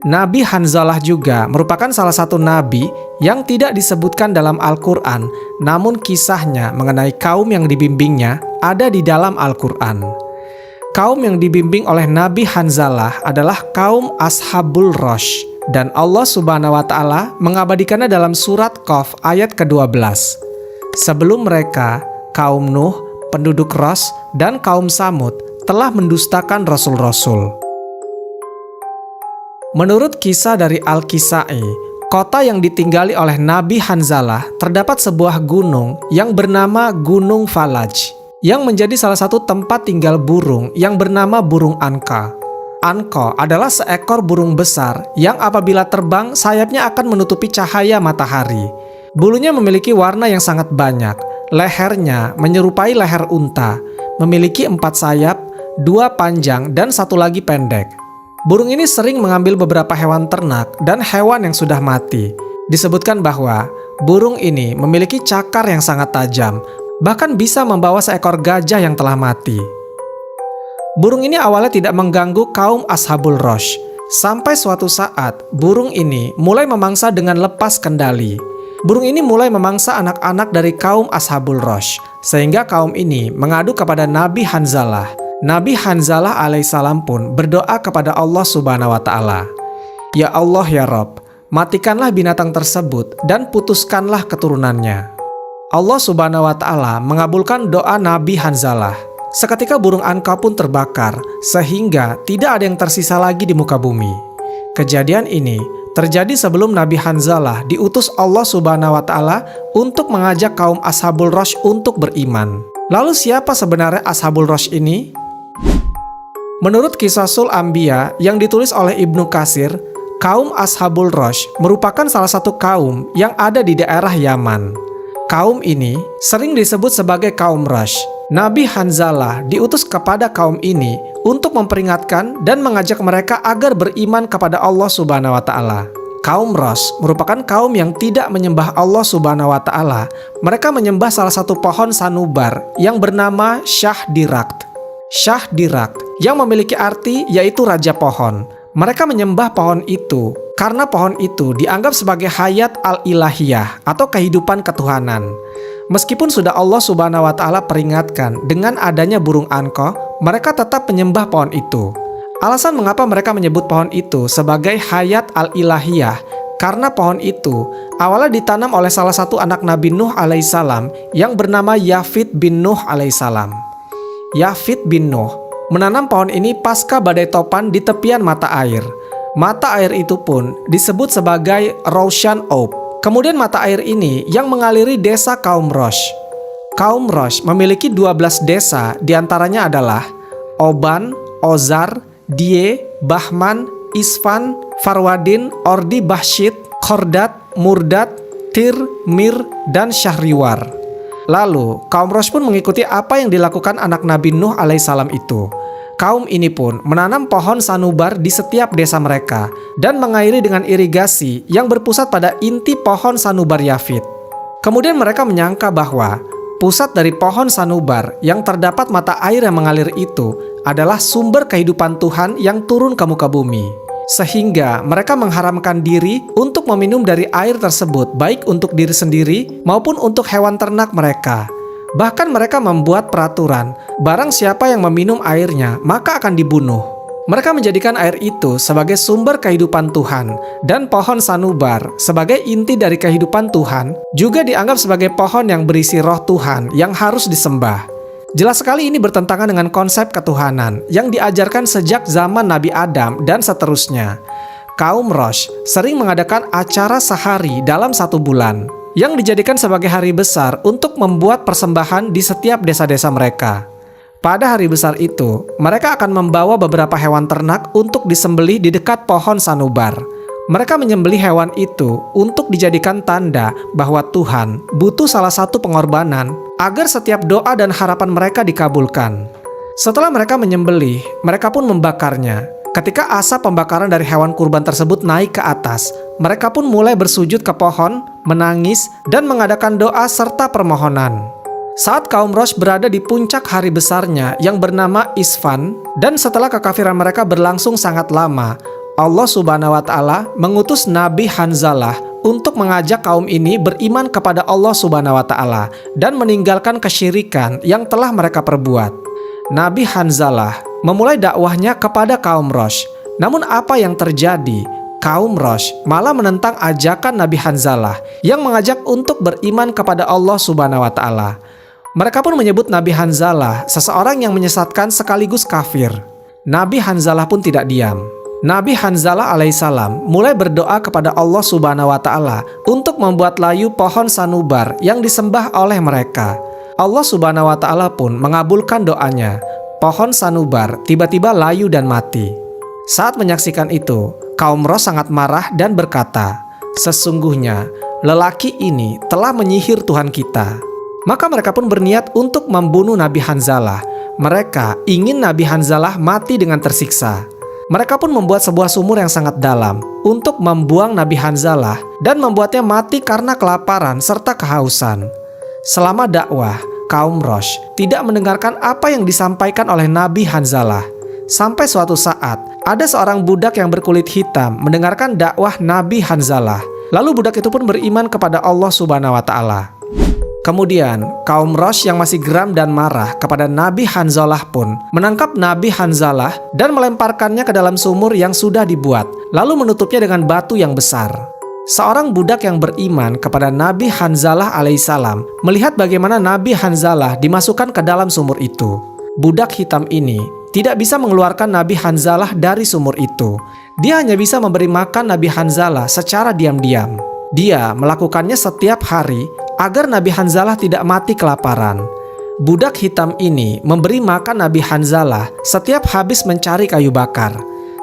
Nabi Hanzalah juga merupakan salah satu nabi yang tidak disebutkan dalam Al-Quran, namun kisahnya mengenai kaum yang dibimbingnya ada di dalam Al-Quran. Kaum yang dibimbing oleh Nabi Hanzalah adalah kaum Ashabul Rosh. Dan Allah subhanahu wa ta'ala mengabadikannya dalam surat Qaf ayat ke-12. Sebelum mereka, kaum Nuh, penduduk Ros, dan kaum Samud telah mendustakan rasul-rasul. Menurut kisah dari Al-Kisai, kota yang ditinggali oleh Nabi Hanzalah terdapat sebuah gunung yang bernama Gunung Falaj, yang menjadi salah satu tempat tinggal burung yang bernama burung Anka. Anko adalah seekor burung besar yang apabila terbang sayapnya akan menutupi cahaya matahari. Bulunya memiliki warna yang sangat banyak. Lehernya menyerupai leher unta, memiliki 4 sayap, 2 panjang dan 1 lagi pendek. Burung ini sering mengambil beberapa hewan ternak dan hewan yang sudah mati. Disebutkan bahwa burung ini memiliki cakar yang sangat tajam, bahkan bisa membawa seekor gajah yang telah mati. Burung ini awalnya tidak mengganggu kaum Ashabul Rosh. Sampai suatu saat, burung ini mulai memangsa dengan lepas kendali. Burung ini mulai memangsa anak-anak dari kaum Ashabul Rosh, sehingga kaum ini mengadu kepada Nabi Hanzalah. Nabi Hanzalah alaihissalam pun berdoa kepada Allah subhanahu wa ta'ala. Ya Allah ya Rabb, matikanlah binatang tersebut dan putuskanlah keturunannya. Allah subhanahu wa ta'ala mengabulkan doa Nabi Hanzalah. Seketika burung Anka pun terbakar, sehingga tidak ada yang tersisa lagi di muka bumi. Kejadian ini terjadi sebelum Nabi Hanzalah diutus Allah subhanahu wa ta'ala untuk mengajak kaum Ashabul Rosh untuk beriman. Lalu siapa sebenarnya Ashabul Rosh ini? Menurut Qisasul Anbiya yang ditulis oleh Ibnu Katsir, Kaum Ashabul Rosh merupakan salah satu kaum yang ada di daerah Yaman. Kaum ini sering disebut sebagai kaum Rosh. Nabi Hanzalah diutus kepada kaum ini untuk memperingatkan dan mengajak mereka agar beriman kepada Allah Subhanahu wa Ta'ala. Kaum Rosh merupakan kaum yang tidak menyembah Allah Subhanahu wa Ta'ala. Mereka menyembah salah satu pohon sanubar yang bernama Shahdirakt. Shahdirakt yang memiliki arti yaitu raja pohon. Mereka menyembah pohon itu karena pohon itu dianggap sebagai hayat al-ilahiyah atau kehidupan ketuhanan. Meskipun sudah Allah Subhanahu wa Ta'ala peringatkan dengan adanya burung anko, mereka tetap menyembah pohon itu. Alasan mengapa mereka menyebut pohon itu sebagai hayat al-ilahiyah karena pohon itu awalnya ditanam oleh salah satu anak Nabi Nuh alaihissalam yang bernama Yafid bin Nuh alaihissalam. Yafid bin Nuh menanam pohon ini pasca badai topan di tepian mata air. Mata air itu pun disebut sebagai Roshan Ob. Kemudian mata air ini yang mengaliri desa kaum Rosh. Kaum Rosh memiliki 12 desa, diantaranya adalah Oban, Ozar, Die, Bahman, Isfan, Farwadin, Ordi Bahshit, Khordat, Murdat, Tir, Mir, dan Syahriwar. Lalu, kaum Rosh pun mengikuti apa yang dilakukan anak Nabi Nuh alaihissalam itu. Kaum ini pun menanam pohon sanubar di setiap desa mereka dan mengairi dengan irigasi yang berpusat pada inti pohon sanubar Yafid. Kemudian mereka menyangka bahwa pusat dari pohon sanubar yang terdapat mata air yang mengalir itu adalah sumber kehidupan Tuhan yang turun ke muka bumi. Sehingga mereka mengharamkan diri untuk meminum dari air tersebut baik untuk diri sendiri maupun untuk hewan ternak mereka. Bahkan mereka membuat peraturan, barang siapa yang meminum airnya maka akan dibunuh. Mereka menjadikan air itu sebagai sumber kehidupan Tuhan dan pohon sanubar sebagai inti dari kehidupan Tuhan juga dianggap sebagai pohon yang berisi roh Tuhan yang harus disembah. Jelas sekali ini bertentangan dengan konsep ketuhanan yang diajarkan sejak zaman Nabi Adam dan seterusnya. Kaum Rosh sering mengadakan acara sehari dalam 1 bulan yang dijadikan sebagai hari besar untuk membuat persembahan di setiap desa-desa mereka. Pada hari besar itu, mereka akan membawa beberapa hewan ternak untuk disembelih di dekat pohon sanubar. Mereka menyembelih hewan itu untuk dijadikan tanda bahwa Tuhan butuh salah satu pengorbanan agar setiap doa dan harapan mereka dikabulkan. Setelah mereka menyembelih, mereka pun membakarnya. Ketika asap pembakaran dari hewan kurban tersebut naik ke atas, mereka pun mulai bersujud ke pohon, menangis, dan mengadakan doa serta permohonan. Saat kaum Rosh berada di puncak hari besarnya yang bernama Isfan, dan setelah kekafiran mereka berlangsung sangat lama, Allah Subhanahu wa Ta'ala mengutus Nabi Hanzalah untuk mengajak kaum ini beriman kepada Allah Subhanahu wa Ta'ala dan meninggalkan kesyirikan yang telah mereka perbuat. Nabi Hanzalah memulai dakwahnya kepada kaum Rosh. Namun apa yang terjadi? Kaum Rosh malah menentang ajakan Nabi Hanzalah yang mengajak untuk beriman kepada Allah Subhanahu wa Ta'ala. Mereka pun menyebut Nabi Hanzalah seseorang yang menyesatkan sekaligus kafir. Nabi Hanzalah pun tidak diam. Nabi Hanzalah alaihissalam mulai berdoa kepada Allah Subhanahu wa Ta'ala untuk membuat layu pohon sanubar yang disembah oleh mereka. Allah Subhanahu wa Ta'ala pun mengabulkan doanya. Pohon sanubar tiba-tiba layu dan mati. Saat menyaksikan itu, kaum Rosh sangat marah dan berkata, "Sesungguhnya lelaki ini telah menyihir Tuhan kita." Maka mereka pun berniat untuk membunuh Nabi Hanzalah. Mereka ingin Nabi Hanzalah mati dengan tersiksa. Mereka pun membuat sebuah sumur yang sangat dalam untuk membuang Nabi Hanzalah dan membuatnya mati karena kelaparan serta kehausan. Selama dakwah, kaum Rosh tidak mendengarkan apa yang disampaikan oleh Nabi Hanzalah. Sampai suatu saat, ada seorang budak yang berkulit hitam mendengarkan dakwah Nabi Hanzalah. Lalu budak itu pun beriman kepada Allah Subhanahu wa Ta'ala. Kemudian, kaum Rosh yang masih geram dan marah kepada Nabi Hanzalah pun menangkap Nabi Hanzalah dan melemparkannya ke dalam sumur yang sudah dibuat, lalu menutupnya dengan batu yang besar. Seorang budak yang beriman kepada Nabi Hanzalah alaihissalam melihat bagaimana Nabi Hanzalah dimasukkan ke dalam sumur itu. Budak hitam ini tidak bisa mengeluarkan Nabi Hanzalah dari sumur itu. Dia hanya bisa memberi makan Nabi Hanzalah secara diam-diam. Dia melakukannya setiap hari agar Nabi Hanzalah tidak mati kelaparan. Budak hitam ini memberi makan Nabi Hanzalah setiap habis mencari kayu bakar.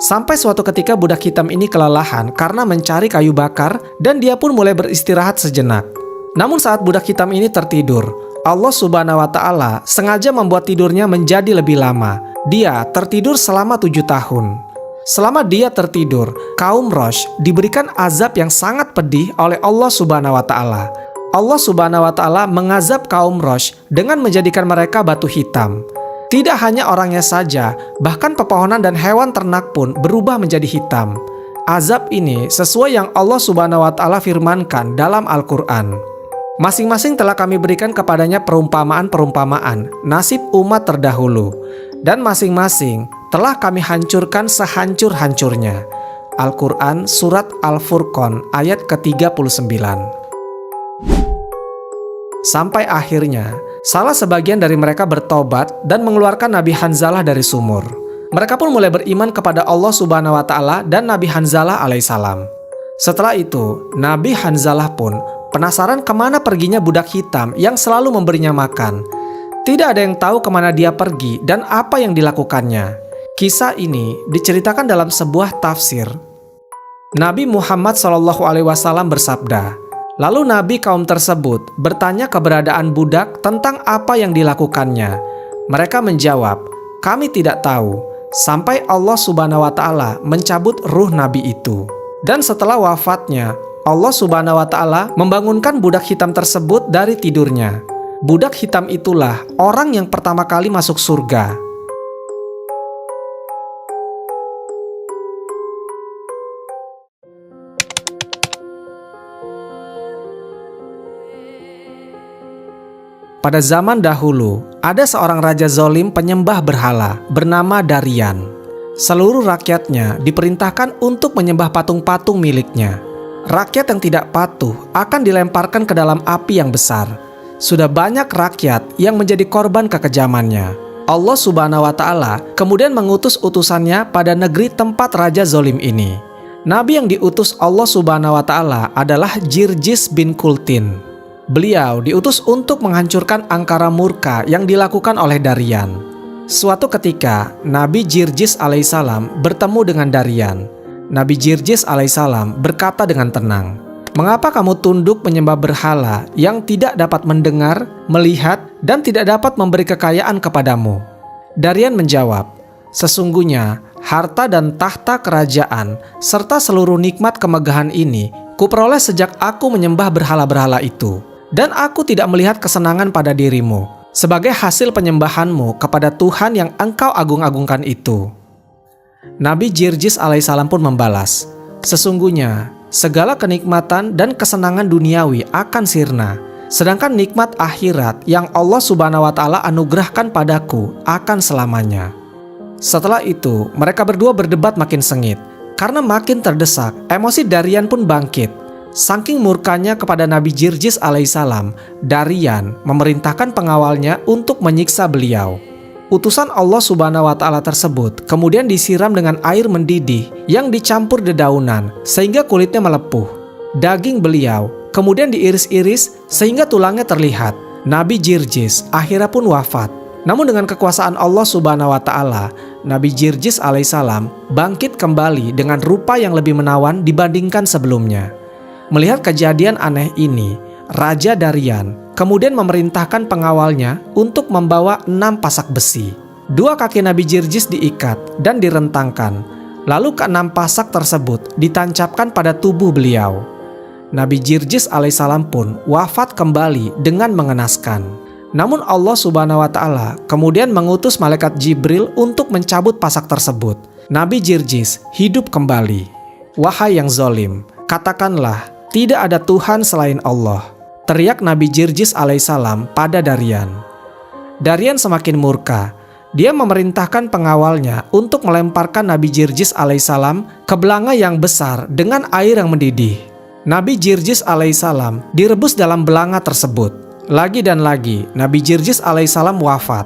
Sampai suatu ketika budak hitam ini kelelahan karena mencari kayu bakar dan dia pun mulai beristirahat sejenak. Namun saat budak hitam ini tertidur, Allah Subhanahu wa Ta'ala sengaja membuat tidurnya menjadi lebih lama. Dia tertidur selama 7 tahun. Selama dia tertidur, kaum Rosh diberikan azab yang sangat pedih oleh Allah Subhanahu wa Ta'ala. Allah Subhanahu wa Ta'ala mengazab kaum Rosh dengan menjadikan mereka batu hitam. Tidak hanya orangnya saja, bahkan pepohonan dan hewan ternak pun berubah menjadi hitam. Azab ini sesuai yang Allah Subhanahu wa Ta'ala firmankan dalam Al-Quran. Masing-masing telah kami berikan kepadanya perumpamaan-perumpamaan nasib umat terdahulu, dan masing-masing telah kami hancurkan sehancur-hancurnya. Al-Quran Surat Al-Furqan ayat ke-39. Sampai akhirnya, salah sebagian dari mereka bertobat dan mengeluarkan Nabi Hanzalah dari sumur. Mereka pun mulai beriman kepada Allah Subhanahu wa Ta'ala dan Nabi Hanzalah alaihissalam. Setelah itu, Nabi Hanzalah pun penasaran kemana perginya budak hitam yang selalu memberinya makan. Tidak ada yang tahu kemana dia pergi dan apa yang dilakukannya. Kisah ini diceritakan dalam sebuah tafsir. Nabi Muhammad SAW bersabda, lalu Nabi kaum tersebut bertanya keberadaan budak tentang apa yang dilakukannya. Mereka menjawab, kami tidak tahu, sampai Allah Subhanahu wa Ta'ala mencabut ruh Nabi itu. Dan setelah wafatnya, Allah Subhanahu wa Ta'ala membangunkan budak hitam tersebut dari tidurnya. Budak hitam itulah orang yang pertama kali masuk surga. Pada zaman dahulu, ada seorang raja zalim penyembah berhala bernama Darian. Seluruh rakyatnya diperintahkan untuk menyembah patung-patung miliknya. Rakyat yang tidak patuh akan dilemparkan ke dalam api yang besar. Sudah banyak rakyat yang menjadi korban kekejamannya. Allah Subhanahu wa Ta'ala kemudian mengutus utusannya pada negeri tempat raja zalim ini. Nabi yang diutus Allah Subhanahu wa Ta'ala adalah Jirjis bin Kultin. Beliau diutus untuk menghancurkan angkara murka yang dilakukan oleh Darian. Suatu ketika, Nabi Jirjis alaihissalam bertemu dengan Darian. Nabi Jirjis alaihissalam berkata dengan tenang, "Mengapa kamu tunduk menyembah berhala yang tidak dapat mendengar, melihat, dan tidak dapat memberi kekayaan kepadamu?" Darian menjawab, "Sesungguhnya harta dan tahta kerajaan serta seluruh nikmat kemegahan ini kuperoleh sejak aku menyembah berhala-berhala itu. Dan aku tidak melihat kesenangan pada dirimu sebagai hasil penyembahanmu kepada Tuhan yang engkau agung-agungkan itu." Nabi Jirjis alaihissalam pun membalas, "Sesungguhnya segala kenikmatan dan kesenangan duniawi akan sirna, sedangkan nikmat akhirat yang Allah Subhanahu wa Ta'ala anugerahkan padaku akan selamanya." Setelah itu, mereka berdua berdebat makin sengit. Karena makin terdesak, emosi Darian pun bangkit. Saking murkanya kepada Nabi Jirjis alaihissalam, Darian memerintahkan pengawalnya untuk menyiksa beliau. Utusan Allah Subhanahu wa Ta'ala tersebut kemudian disiram dengan air mendidih yang dicampur dedaunan sehingga kulitnya melepuh. Daging beliau kemudian diiris-iris sehingga tulangnya terlihat. Nabi Jirjis akhirnya pun wafat. Namun dengan kekuasaan Allah Subhanahu wa Ta'ala, Nabi Jirjis alaihissalam bangkit kembali dengan rupa yang lebih menawan dibandingkan sebelumnya. Melihat kejadian aneh ini, Raja Darian kemudian memerintahkan pengawalnya untuk membawa 6 pasak besi. 2 kaki Nabi Jirjis diikat dan direntangkan, lalu ke-6 pasak tersebut ditancapkan pada tubuh beliau. Nabi Jirjis alaihissalam pun wafat kembali dengan mengenaskan. Namun Allah Subhanahu wa Ta'ala kemudian mengutus malaikat Jibril untuk mencabut pasak tersebut. Nabi Jirjis hidup kembali. "Wahai yang zalim, katakanlah, tidak ada Tuhan selain Allah," teriak Nabi Jirjis alaihissalam pada Darian. Darian semakin murka. Dia memerintahkan pengawalnya untuk melemparkan Nabi Jirjis alaihissalam ke belanga yang besar dengan air yang mendidih. Nabi Jirjis alaihissalam direbus dalam belanga tersebut. Lagi dan lagi Nabi Jirjis alaihissalam wafat.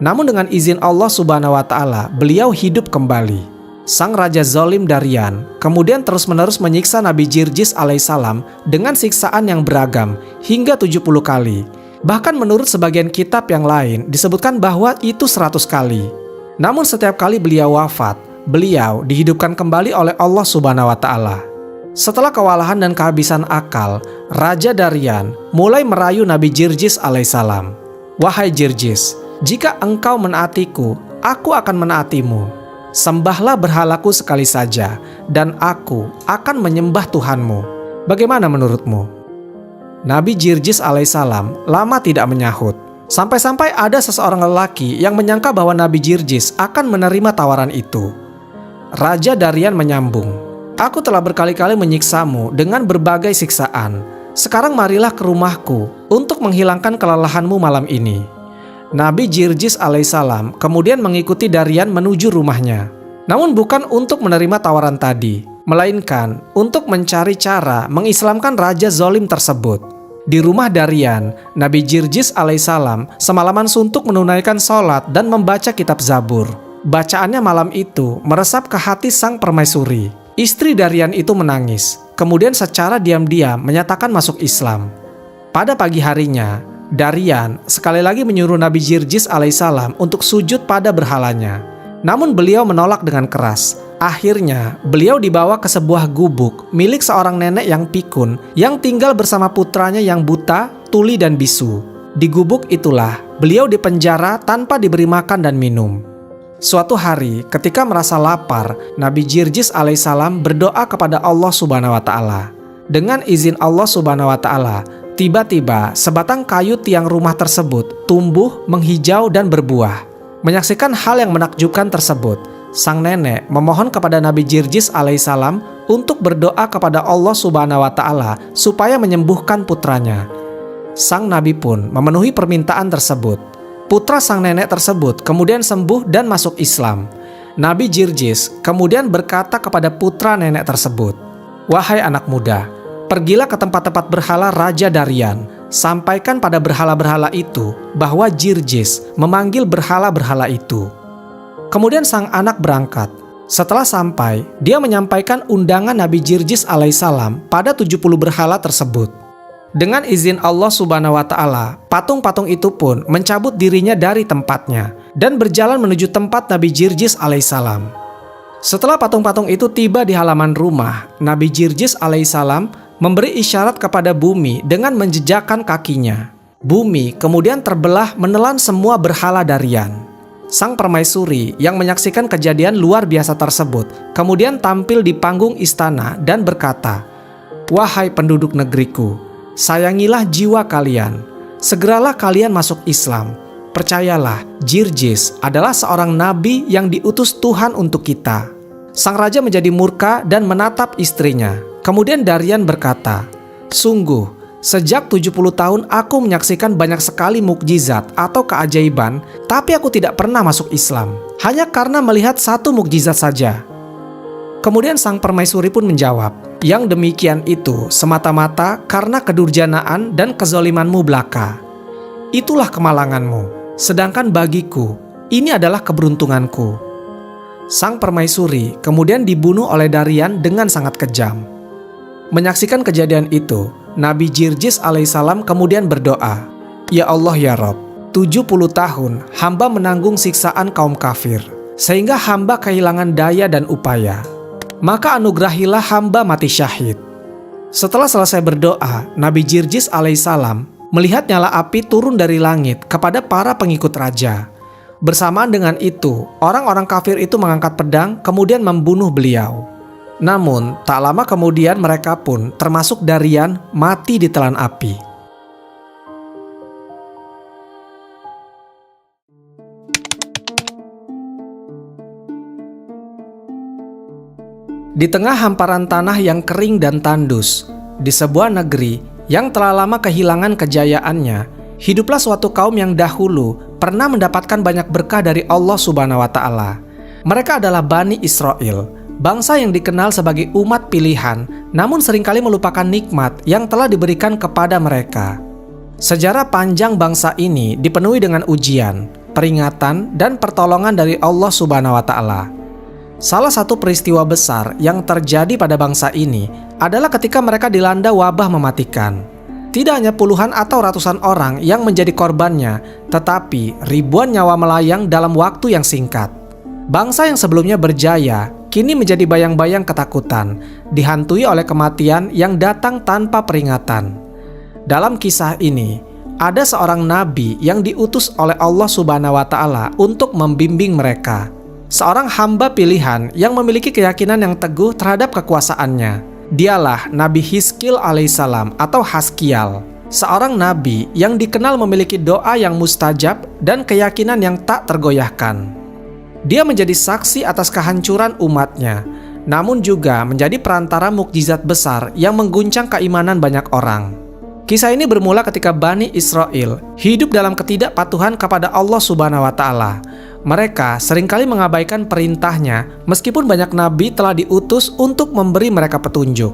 Namun dengan izin Allah Subhanahu wa Ta'ala, beliau hidup kembali. Sang Raja Zalim Darian kemudian terus-menerus menyiksa Nabi Jirjis alaihissalam dengan siksaan yang beragam hingga 70 kali. Bahkan menurut sebagian kitab yang lain disebutkan bahwa itu 100 kali. Namun setiap kali beliau wafat, beliau dihidupkan kembali oleh Allah Subhanahu wa Ta'ala. Setelah kewalahan dan kehabisan akal, Raja Darian mulai merayu Nabi Jirjis alaihissalam. "Wahai Jirjis, jika engkau menaatiku, aku akan menaatimu. Sembahlah berhalaku sekali saja, dan aku akan menyembah Tuhanmu. Bagaimana menurutmu?" Nabi Jirjis alaihissalam lama tidak menyahut. Sampai-sampai ada seseorang lelaki yang menyangka bahwa Nabi Jirjis akan menerima tawaran itu. Raja Darian menyambung, "Aku telah berkali-kali menyiksamu dengan berbagai siksaan. Sekarang marilah ke rumahku untuk menghilangkan kelelahanmu malam ini." Nabi Jirjis alaihissalam kemudian mengikuti Darian menuju rumahnya. Namun bukan untuk menerima tawaran tadi, melainkan untuk mencari cara mengislamkan raja zalim tersebut. Di rumah Darian, Nabi Jirjis alaihissalam semalaman suntuk menunaikan sholat dan membaca kitab Zabur. Bacaannya malam itu meresap ke hati sang permaisuri. Istri Darian itu menangis, kemudian secara diam-diam menyatakan masuk Islam. Pada pagi harinya, Darian sekali lagi menyuruh Nabi Jirjis alaihissalam untuk sujud pada berhalanya. Namun beliau menolak dengan keras. Akhirnya, beliau dibawa ke sebuah gubuk milik seorang nenek yang pikun yang tinggal bersama putranya yang buta, tuli, dan bisu. Di gubuk itulah beliau dipenjara tanpa diberi makan dan minum. Suatu hari, ketika merasa lapar, Nabi Jirjis alaihissalam berdoa kepada Allah Subhanahu wa Ta'ala. Dengan izin Allah Subhanahu wa Ta'ala, tiba-tiba sebatang kayu tiang rumah tersebut tumbuh, menghijau, dan berbuah. Menyaksikan hal yang menakjubkan tersebut, sang nenek memohon kepada Nabi Jirjis alaihissalam untuk berdoa kepada Allah Subhanahu wa Ta'ala supaya menyembuhkan putranya. Sang nabi pun memenuhi permintaan tersebut. Putra sang nenek tersebut kemudian sembuh dan masuk Islam. Nabi Jirjis kemudian berkata kepada putra nenek tersebut, "Wahai anak muda, pergilah ke tempat-tempat berhala Raja Darian. Sampaikan pada berhala-berhala itu bahwa Jirjis memanggil berhala-berhala itu." Kemudian sang anak berangkat. Setelah sampai, dia menyampaikan undangan Nabi Jirjis alaihissalam pada 70 berhala tersebut. Dengan izin Allah Subhanahu wa Ta'ala, patung-patung itu pun mencabut dirinya dari tempatnya dan berjalan menuju tempat Nabi Jirjis alaihissalam. Setelah patung-patung itu tiba di halaman rumah, Nabi Jirjis alaihissalam memberi isyarat kepada bumi dengan menjejakkan kakinya. Bumi kemudian terbelah menelan semua berhala Darian. Sang permaisuri yang menyaksikan kejadian luar biasa tersebut kemudian tampil di panggung istana dan berkata, "Wahai penduduk negeriku, sayangilah jiwa kalian. Segeralah kalian masuk Islam. Percayalah, Jirjis adalah seorang nabi yang diutus Tuhan untuk kita." Sang raja menjadi murka dan menatap istrinya. Kemudian Darian berkata, "Sungguh, sejak 70 tahun aku menyaksikan banyak sekali mukjizat atau keajaiban, tapi aku tidak pernah masuk Islam, hanya karena melihat satu mukjizat saja." Kemudian sang permaisuri pun menjawab, "Yang demikian itu semata-mata karena kedurjanaan dan kezalimanmu belaka. Itulah kemalanganmu, sedangkan bagiku, ini adalah keberuntunganku." Sang permaisuri kemudian dibunuh oleh Darian dengan sangat kejam. Menyaksikan kejadian itu, Nabi Jirjis alaihissalam kemudian berdoa, "Ya Allah ya Rob, 70 tahun hamba menanggung siksaan kaum kafir, sehingga hamba kehilangan daya dan upaya. Maka anugerahilah hamba mati syahid." Setelah selesai berdoa, Nabi Jirjis alaihissalam melihat nyala api turun dari langit kepada para pengikut raja. Bersamaan dengan itu, orang-orang kafir itu mengangkat pedang kemudian membunuh beliau. Namun, tak lama kemudian mereka pun, termasuk Darian, mati ditelan api. Di tengah hamparan tanah yang kering dan tandus, di sebuah negeri yang telah lama kehilangan kejayaannya, hiduplah suatu kaum yang dahulu pernah mendapatkan banyak berkah dari Allah Subhanahu wa Ta'ala. Mereka adalah Bani Israel, bangsa yang dikenal sebagai umat pilihan, namun seringkali melupakan nikmat yang telah diberikan kepada mereka. Sejarah panjang bangsa ini dipenuhi dengan ujian, peringatan, dan pertolongan dari Allah Subhanahu wa Ta'ala. Salah satu peristiwa besar yang terjadi pada bangsa ini adalah ketika mereka dilanda wabah mematikan. Tidak hanya puluhan atau ratusan orang yang menjadi korbannya, tetapi ribuan nyawa melayang dalam waktu yang singkat. Bangsa yang sebelumnya berjaya kini menjadi bayang-bayang ketakutan, dihantui oleh kematian yang datang tanpa peringatan. Dalam kisah ini, ada seorang nabi yang diutus oleh Allah Subhanahu wa Ta'ala untuk membimbing mereka. Seorang hamba pilihan yang memiliki keyakinan yang teguh terhadap kekuasaannya. Dialah Nabi Hizkil alaihissalam atau Haskial, seorang nabi yang dikenal memiliki doa yang mustajab dan keyakinan yang tak tergoyahkan. Dia menjadi saksi atas kehancuran umatnya, namun juga menjadi perantara mukjizat besar yang mengguncang keimanan banyak orang. Kisah ini bermula ketika Bani Israel hidup dalam ketidakpatuhan kepada Allah Subhanahu wa Ta'ala. Mereka seringkali mengabaikan perintahnya meskipun banyak nabi telah diutus untuk memberi mereka petunjuk.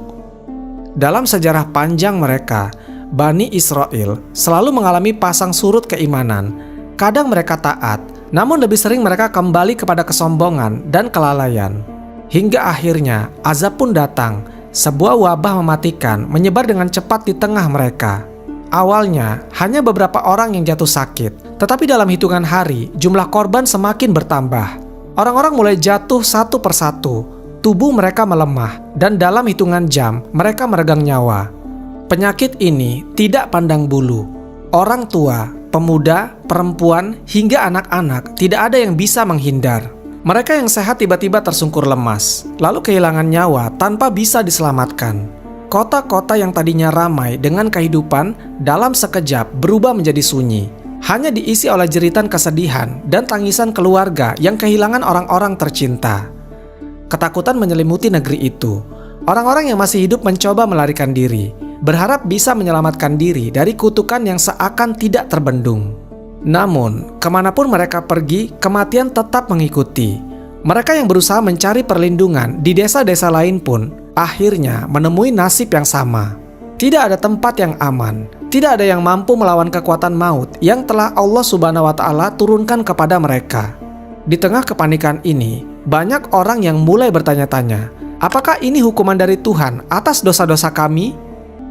Dalam sejarah panjang mereka, Bani Israel selalu mengalami pasang surut keimanan. Kadang mereka taat, namun lebih sering mereka kembali kepada kesombongan dan kelalaian. Hingga akhirnya azab pun datang. Sebuah wabah mematikan menyebar dengan cepat di tengah mereka. Awalnya hanya beberapa orang yang jatuh sakit, tetapi dalam hitungan hari jumlah korban semakin bertambah. Orang-orang mulai jatuh satu persatu, tubuh mereka melemah, dan dalam hitungan jam mereka meregang nyawa. Penyakit ini tidak pandang bulu. Orang tua, pemuda, perempuan, hingga anak-anak tidak ada yang bisa menghindar. Mereka yang sehat tiba-tiba tersungkur lemas, lalu kehilangan nyawa tanpa bisa diselamatkan. Kota-kota yang tadinya ramai dengan kehidupan dalam sekejap berubah menjadi sunyi. Hanya diisi oleh jeritan kesedihan dan tangisan keluarga yang kehilangan orang-orang tercinta. Ketakutan menyelimuti negeri itu. Orang-orang yang masih hidup mencoba melarikan diri, berharap bisa menyelamatkan diri dari kutukan yang seakan tidak terbendung. Namun, kemanapun mereka pergi, kematian tetap mengikuti. Mereka yang berusaha mencari perlindungan di desa-desa lain pun akhirnya menemui nasib yang sama. Tidak ada tempat yang aman, tidak ada yang mampu melawan kekuatan maut yang telah Allah Subhanahu wa Ta'ala turunkan kepada mereka. Di tengah kepanikan ini, banyak orang yang mulai bertanya-tanya, apakah ini hukuman dari Tuhan atas dosa-dosa kami?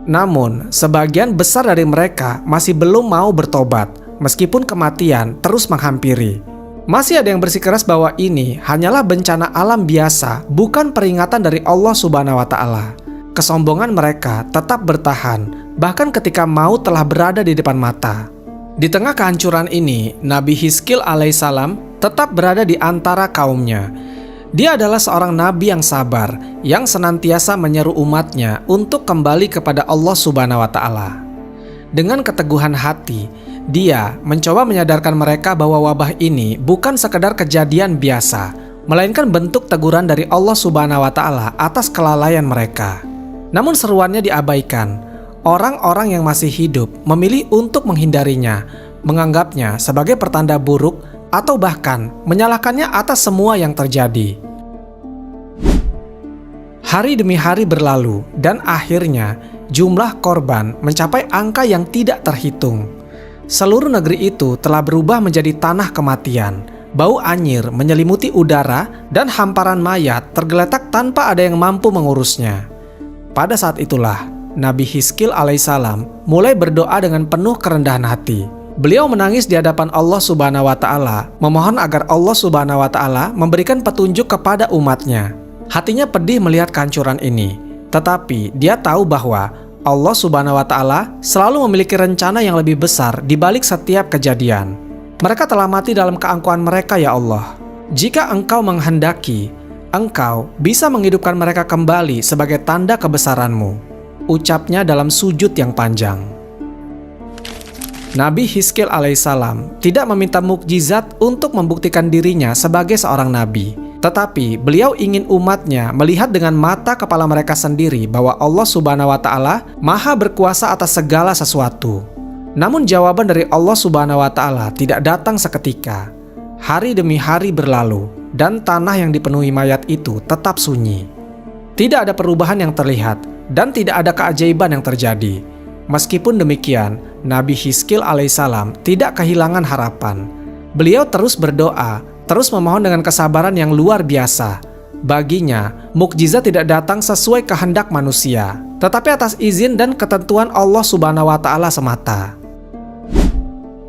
Namun, sebagian besar dari mereka masih belum mau bertobat. Meskipun kematian terus menghampiri, masih ada yang bersikeras bahwa ini hanyalah bencana alam biasa, bukan peringatan dari Allah Subhanahu wa Ta'ala. Kesombongan mereka tetap bertahan, bahkan ketika maut telah berada di depan mata. Di tengah kehancuran ini, Nabi Hizkil alaihissalam tetap berada di antara kaumnya. Dia adalah seorang nabi yang sabar, yang senantiasa menyeru umatnya untuk kembali kepada Allah Subhanahu wa Ta'ala. Dengan keteguhan hati, dia mencoba menyadarkan mereka bahwa wabah ini bukan sekedar kejadian biasa, melainkan bentuk teguran dari Allah Subhanahu wa Ta'ala atas kelalaian mereka. Namun seruannya diabaikan. Orang-orang yang masih hidup memilih untuk menghindarinya, menganggapnya sebagai pertanda buruk, atau bahkan menyalahkannya atas semua yang terjadi. Hari demi hari berlalu, dan akhirnya jumlah korban mencapai angka yang tidak terhitung. Seluruh negeri itu telah berubah menjadi tanah kematian. Bau anyir menyelimuti udara dan hamparan mayat tergeletak tanpa ada yang mampu mengurusnya. Pada saat itulah, Nabi Hizkil alaihissalam mulai berdoa dengan penuh kerendahan hati. Beliau menangis di hadapan Allah Subhanahu wa Ta'ala, memohon agar Allah Subhanahu wa Ta'ala memberikan petunjuk kepada umatnya. Hatinya pedih melihat kehancuran ini, tetapi dia tahu bahwa Allah Subhanahu wa Ta'ala selalu memiliki rencana yang lebih besar di balik setiap kejadian. Mereka telah mati dalam keangkuhan mereka, ya Allah. Jika Engkau menghendaki, Engkau bisa menghidupkan mereka kembali sebagai tanda kebesaran-Mu. Ucapnya dalam sujud yang panjang. Nabi Hizkil alaihissalam tidak meminta mukjizat untuk membuktikan dirinya sebagai seorang nabi. Tetapi beliau ingin umatnya melihat dengan mata kepala mereka sendiri bahwa Allah Subhanahu wa Ta'ala maha berkuasa atas segala sesuatu. Namun jawaban dari Allah Subhanahu wa Ta'ala tidak datang seketika. Hari demi hari berlalu, dan tanah yang dipenuhi mayat itu tetap sunyi. Tidak ada perubahan yang terlihat, dan tidak ada keajaiban yang terjadi. Meskipun demikian, Nabi Hizkil alaihissalam tidak kehilangan harapan. Beliau terus berdoa, terus memohon dengan kesabaran yang luar biasa. Baginya, mukjizat tidak datang sesuai kehendak manusia, tetapi atas izin dan ketentuan Allah Subhanahu wa Ta'ala semata.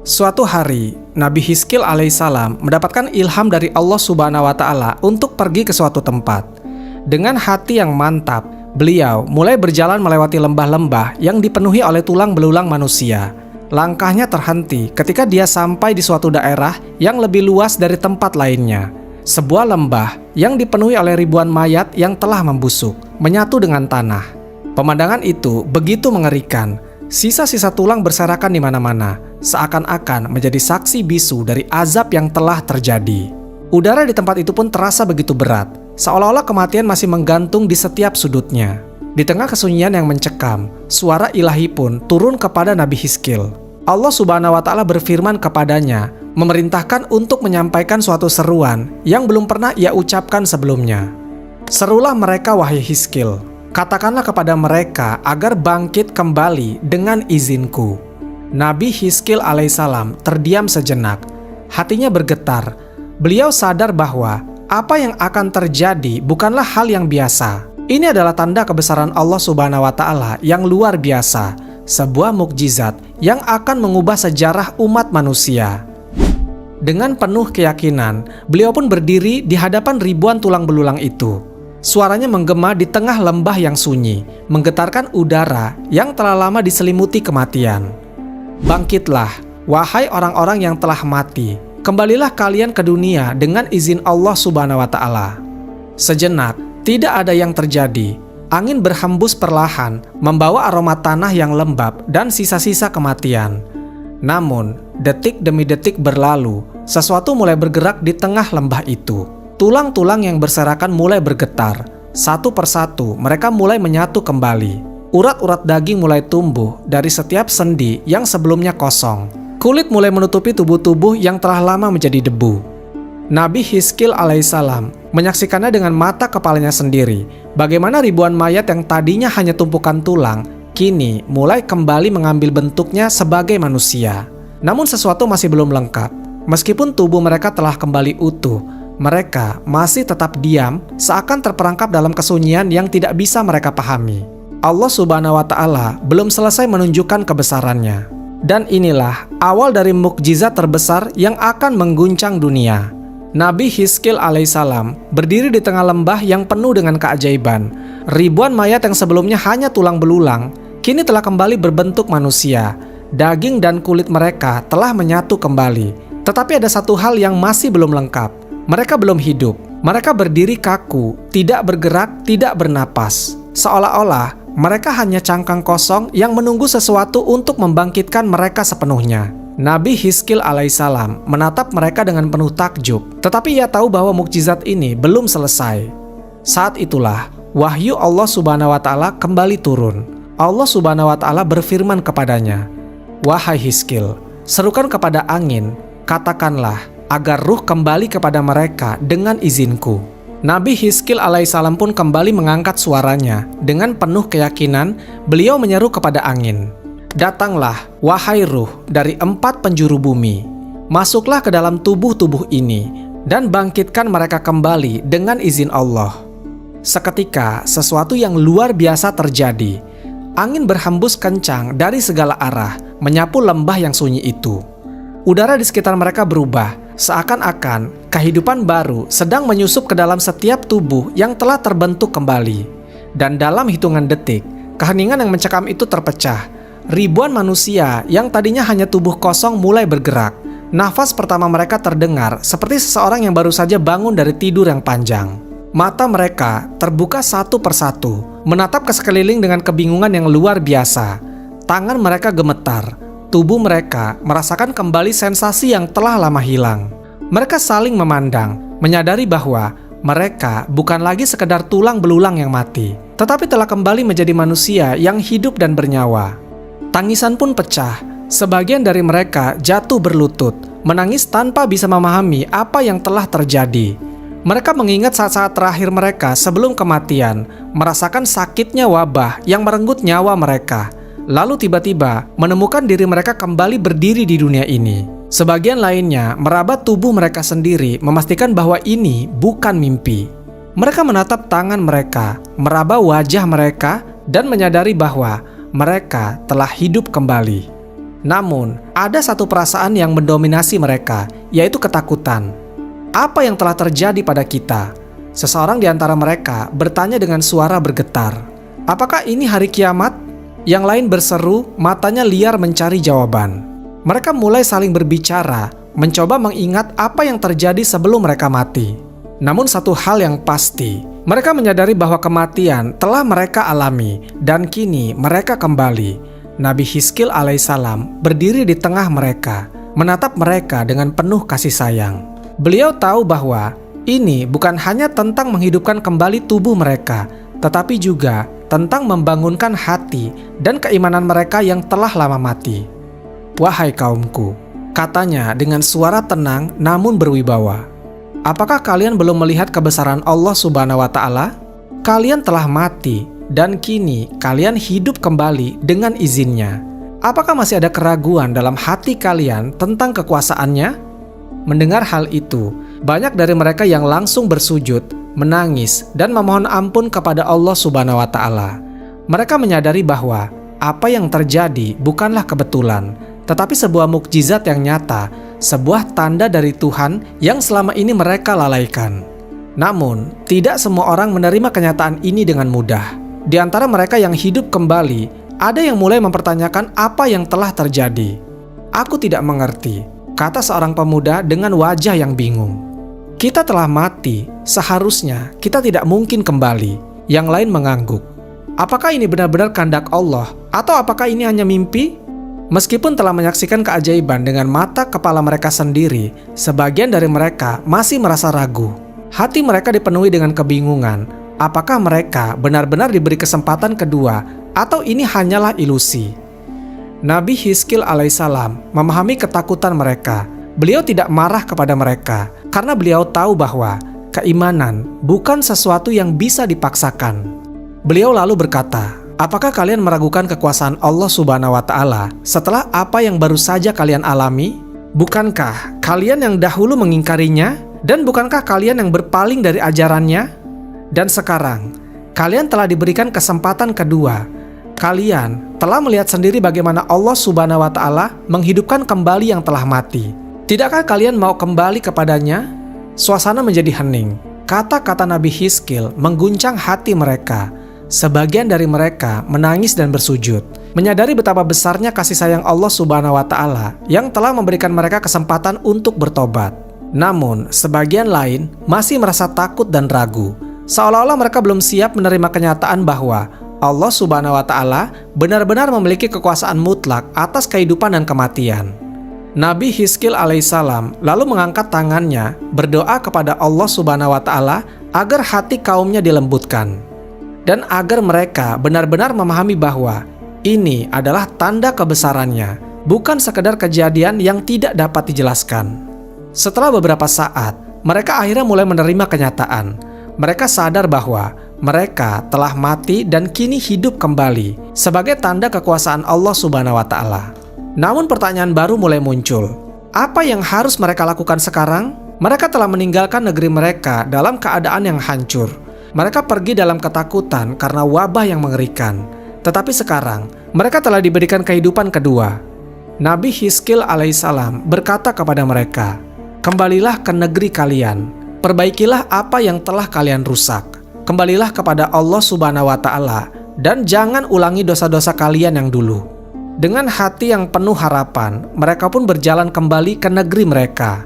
Suatu hari, Nabi Hizkil alaihissalam mendapatkan ilham dari Allah Subhanahu wa Ta'ala untuk pergi ke suatu tempat. Dengan hati yang mantap, beliau mulai berjalan melewati lembah-lembah yang dipenuhi oleh tulang belulang manusia. Langkahnya terhenti ketika dia sampai di suatu daerah yang lebih luas dari tempat lainnya. Sebuah lembah yang dipenuhi oleh ribuan mayat yang telah membusuk, menyatu dengan tanah. Pemandangan itu begitu mengerikan. Sisa-sisa tulang berserakan di mana-mana, seakan-akan menjadi saksi bisu dari azab yang telah terjadi. Udara di tempat itu pun terasa begitu berat, seolah-olah kematian masih menggantung di setiap sudutnya. Di tengah kesunyian yang mencekam, suara ilahi pun turun kepada Nabi Hizkil. Allah Subhanahu wa Ta'ala berfirman kepadanya, memerintahkan untuk menyampaikan suatu seruan yang belum pernah ia ucapkan sebelumnya. Serulah mereka, wahai Hizkil. Katakanlah kepada mereka agar bangkit kembali dengan izinku. Nabi Hizkil alaihissalam terdiam sejenak. Hatinya bergetar. Beliau sadar bahwa apa yang akan terjadi bukanlah hal yang biasa. Ini adalah tanda kebesaran Allah Subhanahu wa Ta'ala yang luar biasa. Sebuah mukjizat yang akan mengubah sejarah umat manusia. Dengan penuh keyakinan, beliau pun berdiri di hadapan ribuan tulang belulang itu. Suaranya menggema di tengah lembah yang sunyi, menggetarkan udara yang telah lama diselimuti kematian. Bangkitlah, wahai orang-orang yang telah mati. Kembalilah kalian ke dunia dengan izin Allah Subhanahu wa Ta'ala. Sejenak, tidak ada yang terjadi. Angin berhembus perlahan, membawa aroma tanah yang lembab dan sisa-sisa kematian. Namun, detik demi detik berlalu, sesuatu mulai bergerak di tengah lembah itu. Tulang-tulang yang berserakan mulai bergetar. Satu persatu mereka mulai menyatu kembali. Urat-urat daging mulai tumbuh dari setiap sendi yang sebelumnya kosong. Kulit mulai menutupi tubuh-tubuh yang telah lama menjadi debu. Nabi Hizkil alaihissalam menyaksikannya dengan mata kepalanya sendiri. Bagaimana ribuan mayat yang tadinya hanya tumpukan tulang, kini mulai kembali mengambil bentuknya sebagai manusia. Namun sesuatu masih belum lengkap. Meskipun tubuh mereka telah kembali utuh, mereka masih tetap diam, seakan terperangkap dalam kesunyian yang tidak bisa mereka pahami. Allah Subhanahu wa Ta'ala belum selesai menunjukkan kebesarannya. Dan inilah awal dari mukjizat terbesar yang akan mengguncang dunia. Nabi Hizkil alaihissalam berdiri di tengah lembah yang penuh dengan keajaiban. Ribuan mayat yang sebelumnya hanya tulang belulang, kini telah kembali berbentuk manusia. Daging dan kulit mereka telah menyatu kembali. Tetapi ada satu hal yang masih belum lengkap. Mereka belum hidup. Mereka berdiri kaku, tidak bergerak, tidak bernapas. Seolah-olah mereka hanya cangkang kosong yang menunggu sesuatu untuk membangkitkan mereka sepenuhnya. Nabi Hizkil alaihissalam menatap mereka dengan penuh takjub, tetapi ia tahu bahwa mukjizat ini belum selesai. Saat itulah wahyu Allah Subhanahu wa Ta'ala kembali turun. Allah Subhanahu wa Ta'ala berfirman kepadanya, "Wahai Hizkil, serukan kepada angin, katakanlah agar ruh kembali kepada mereka dengan izinku." Nabi Hizkil alaihissalam pun kembali mengangkat suaranya. Dengan penuh keyakinan, beliau menyeru kepada angin, "Datanglah, wahai ruh dari 4 penjuru bumi. Masuklah ke dalam tubuh-tubuh ini dan bangkitkan mereka kembali dengan izin Allah." Seketika, sesuatu yang luar biasa terjadi. Angin berhembus kencang dari segala arah, menyapu lembah yang sunyi itu. Udara di sekitar mereka berubah, seakan-akan kehidupan baru sedang menyusup ke dalam setiap tubuh yang telah terbentuk kembali. Dan dalam hitungan detik, keheningan yang mencekam itu terpecah. Ribuan manusia yang tadinya hanya tubuh kosong mulai bergerak. Nafas pertama mereka terdengar seperti seseorang yang baru saja bangun dari tidur yang panjang. Mata mereka terbuka satu persatu, menatap ke sekeliling dengan kebingungan yang luar biasa. Tangan mereka gemetar. Tubuh mereka merasakan kembali sensasi yang telah lama hilang. Mereka saling memandang, menyadari bahwa mereka bukan lagi sekedar tulang belulang yang mati, tetapi telah kembali menjadi manusia yang hidup dan bernyawa. Tangisan pun pecah. Sebagian dari mereka jatuh berlutut, menangis tanpa bisa memahami apa yang telah terjadi. Mereka mengingat saat-saat terakhir mereka sebelum kematian, merasakan sakitnya wabah yang merenggut nyawa mereka. Lalu tiba-tiba menemukan diri mereka kembali berdiri di dunia ini. Sebagian lainnya meraba tubuh mereka sendiri, memastikan bahwa ini bukan mimpi. Mereka menatap tangan mereka, meraba wajah mereka, dan menyadari bahwa mereka telah hidup kembali. Namun, ada satu perasaan yang mendominasi mereka, yaitu ketakutan. Apa yang telah terjadi pada kita? Seseorang di antara mereka bertanya dengan suara bergetar, "Apakah ini hari kiamat?" Yang lain berseru, matanya liar mencari jawaban. Mereka mulai saling berbicara, mencoba mengingat apa yang terjadi sebelum mereka mati. Namun satu hal yang pasti, mereka menyadari bahwa kematian telah mereka alami dan kini mereka kembali. Nabi Hizkil alaihissalam berdiri di tengah mereka, menatap mereka dengan penuh kasih sayang. Beliau tahu bahwa ini bukan hanya tentang menghidupkan kembali tubuh mereka, tetapi juga tentang membangunkan hati dan keimanan mereka yang telah lama mati. "Wahai kaumku," katanya dengan suara tenang namun berwibawa, "apakah kalian belum melihat kebesaran Allah Subhanahu wa Ta'ala? Kalian telah mati dan kini kalian hidup kembali dengan izinnya. Apakah masih ada keraguan dalam hati kalian tentang kekuasaannya?" Mendengar hal itu, banyak dari mereka yang langsung bersujud, menangis, dan memohon ampun kepada Allah Subhanahu wa Ta'ala. Mereka menyadari bahwa apa yang terjadi bukanlah kebetulan, tetapi sebuah mukjizat yang nyata, sebuah tanda dari Tuhan yang selama ini mereka lalaikan. Namun, tidak semua orang menerima kenyataan ini dengan mudah. Di antara mereka yang hidup kembali, ada yang mulai mempertanyakan apa yang telah terjadi. "Aku tidak mengerti," kata seorang pemuda dengan wajah yang bingung. "Kita telah mati, seharusnya kita tidak mungkin kembali." Yang lain mengangguk. "Apakah ini benar-benar kehendak Allah? Atau apakah ini hanya mimpi?" Meskipun telah menyaksikan keajaiban dengan mata kepala mereka sendiri, sebagian dari mereka masih merasa ragu. Hati mereka dipenuhi dengan kebingungan. Apakah mereka benar-benar diberi kesempatan kedua, atau ini hanyalah ilusi? Nabi Hizkil alaihissalam memahami ketakutan mereka. Beliau tidak marah kepada mereka karena beliau tahu bahwa keimanan bukan sesuatu yang bisa dipaksakan. Beliau lalu berkata, "Apakah kalian meragukan kekuasaan Allah Subhanahu wa Ta'ala setelah apa yang baru saja kalian alami? Bukankah kalian yang dahulu mengingkarinya? Dan bukankah kalian yang berpaling dari ajarannya? Dan sekarang kalian telah diberikan kesempatan kedua. Kalian telah melihat sendiri bagaimana Allah Subhanahu wa Ta'ala menghidupkan kembali yang telah mati. Tidakkah kalian mau kembali kepadanya?" Suasana menjadi hening. Kata-kata Nabi Hizkil mengguncang hati mereka. Sebagian dari mereka menangis dan bersujud, menyadari betapa besarnya kasih sayang Allah Subhanahu wa Ta'ala yang telah memberikan mereka kesempatan untuk bertobat. Namun, sebagian lain masih merasa takut dan ragu, seolah-olah mereka belum siap menerima kenyataan bahwa Allah Subhanahu wa Ta'ala benar-benar memiliki kekuasaan mutlak atas kehidupan dan kematian. Nabi Hizkil alaihissalam lalu mengangkat tangannya, berdoa kepada Allah Subhanahu wa Ta'ala agar hati kaumnya dilembutkan dan agar mereka benar-benar memahami bahwa ini adalah tanda kebesarannya, bukan sekedar kejadian yang tidak dapat dijelaskan. Setelah beberapa saat, mereka akhirnya mulai menerima kenyataan. Mereka sadar bahwa mereka telah mati dan kini hidup kembali sebagai tanda kekuasaan Allah Subhanahu wa Ta'ala. Namun pertanyaan baru mulai muncul. Apa yang harus mereka lakukan sekarang? Mereka telah meninggalkan negeri mereka dalam keadaan yang hancur. Mereka pergi dalam ketakutan karena wabah yang mengerikan. Tetapi sekarang, mereka telah diberikan kehidupan kedua. Nabi Hizkil alaihissalam berkata kepada mereka, "Kembalilah ke negeri kalian. Perbaikilah apa yang telah kalian rusak. Kembalilah kepada Allah Subhanahu wa Ta'ala dan jangan ulangi dosa-dosa kalian yang dulu." Dengan hati yang penuh harapan, mereka pun berjalan kembali ke negeri mereka.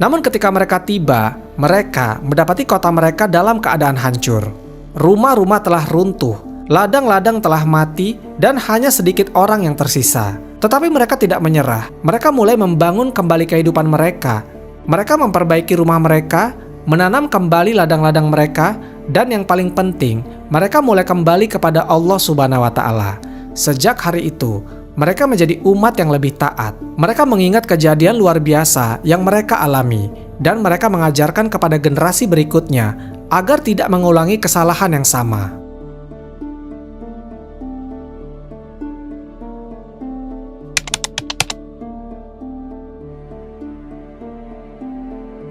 Namun ketika mereka tiba, mereka mendapati kota mereka dalam keadaan hancur. Rumah-rumah telah runtuh, ladang-ladang telah mati, dan hanya sedikit orang yang tersisa. Tetapi mereka tidak menyerah. Mereka mulai membangun kembali kehidupan mereka. Mereka memperbaiki rumah mereka, menanam kembali ladang-ladang mereka, dan yang paling penting, mereka mulai kembali kepada Allah Subhanahu wa Ta'ala. Sejak hari itu, mereka menjadi umat yang lebih taat. Mereka mengingat kejadian luar biasa yang mereka alami, dan mereka mengajarkan kepada generasi berikutnya agar tidak mengulangi kesalahan yang sama.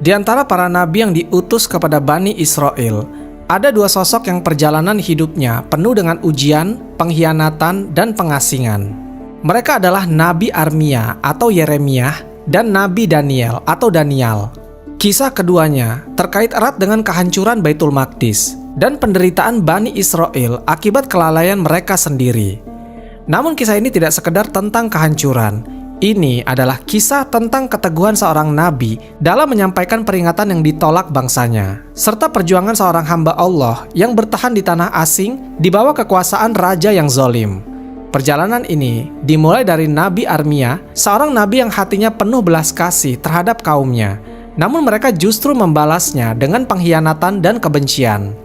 Di antara para nabi yang diutus kepada Bani Israel, ada dua sosok yang perjalanan hidupnya penuh dengan ujian, pengkhianatan, dan pengasingan. Mereka adalah Nabi Armia atau Yeremyah dan Nabi Daniel atau Daniel. Kisah keduanya terkait erat dengan kehancuran Baitul Maqdis dan penderitaan Bani Israel akibat kelalaian mereka sendiri. Namun kisah ini tidak sekedar tentang kehancuran. Ini adalah kisah tentang keteguhan seorang nabi dalam menyampaikan peringatan yang ditolak bangsanya, serta perjuangan seorang hamba Allah yang bertahan di tanah asing di bawah kekuasaan raja yang zalim. Perjalanan ini dimulai dari Nabi Armia, seorang nabi yang hatinya penuh belas kasih terhadap kaumnya, namun mereka justru membalasnya dengan pengkhianatan dan kebencian.